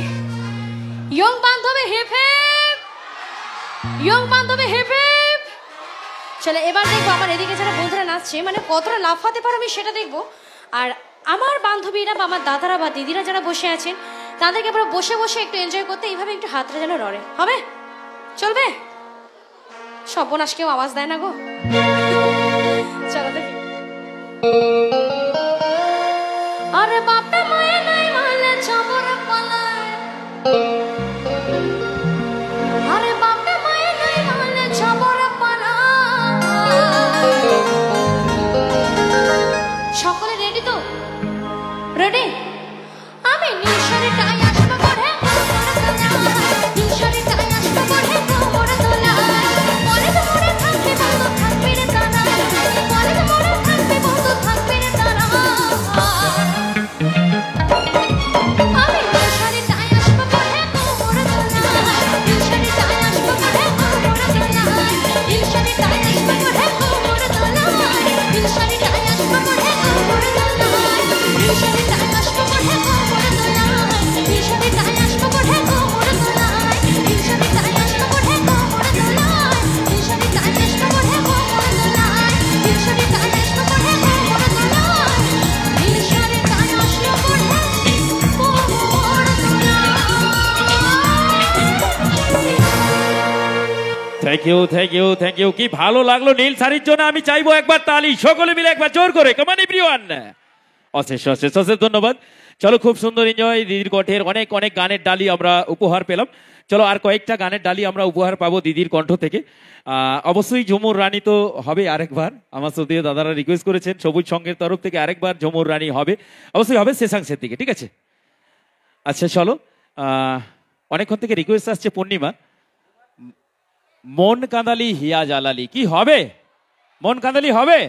ইয়ং বান্ধবী হিপ হিপ, ইয়ং বান্ধবী হিপ হিপ। চলে এবার দেখবো আমার এদিকে যারা বন্ধুরা নাচছে মানে কতটা লাফাতে পারো আমি সেটা দেখবো। আর আমার বান্ধবীরা বা আমার দাদারা বা দিদিরা যারা বসে আছেন তাদেরকে এবার বসে বসে একটু এনজয় করতে এইভাবে একটু হাতটা যেন নড়ে, হবে? চলবে? সর্বনাশ কেউ আওয়াজ দেয় না গো। চলো দেখি। আরে বাপে মায়ে নাই মালে চাবর পালায়, আরে বাপে মায়ে নাই মালে চাবর পালায়। সকলে রেডি তো? রেডি? আমি নিশারে টাই আসবো পড়ে নিশারে টাই আসবো পড়ে কোমর দোলায়। পরে তো মরে থাকবে বন্ধু থাকবে রে তারা, পরে তো মরে থাকবে বন্ধু থাকবে রে তারা। থ্যাংক ইউ কি ভালো লাগলো নীল শাড়ির জন্য। আমি চাইবো একবার তালি, সকলে মিলে একবার জোর করে, কমান এভরিওয়ান। অশেষ অশেষ অশেষ ধন্যবাদ। চলো, খুব সুন্দর এনজয়। দিদির কণ্ঠের অনেক অনেক গানের ডালি আমরা উপহার পেলাম। চলো, আর কয়েকটা গানের ডালি আমরা উপহার পাবো দিদির কণ্ঠ থেকে। অবশ্যই ঝুমুর রানী তো হবে আরেকবার, আমার শ্রদ্ধেয় দাদারা রিকোয়েস্ট করেছেন সবুজ সংঘের তরফ থেকে আরেকবার ঝুমুর রানী হবে, অবশ্যই হবে শেষাংশের দিকে, ঠিক আছে? আচ্ছা চলো, অনেকক্ষণ থেকে রিকোয়েস্ট আসছে পূর্ণিমা, মন কাঁদালি হিয়া জ্বালালি, কি হবে? মন কাঁদালি হবে?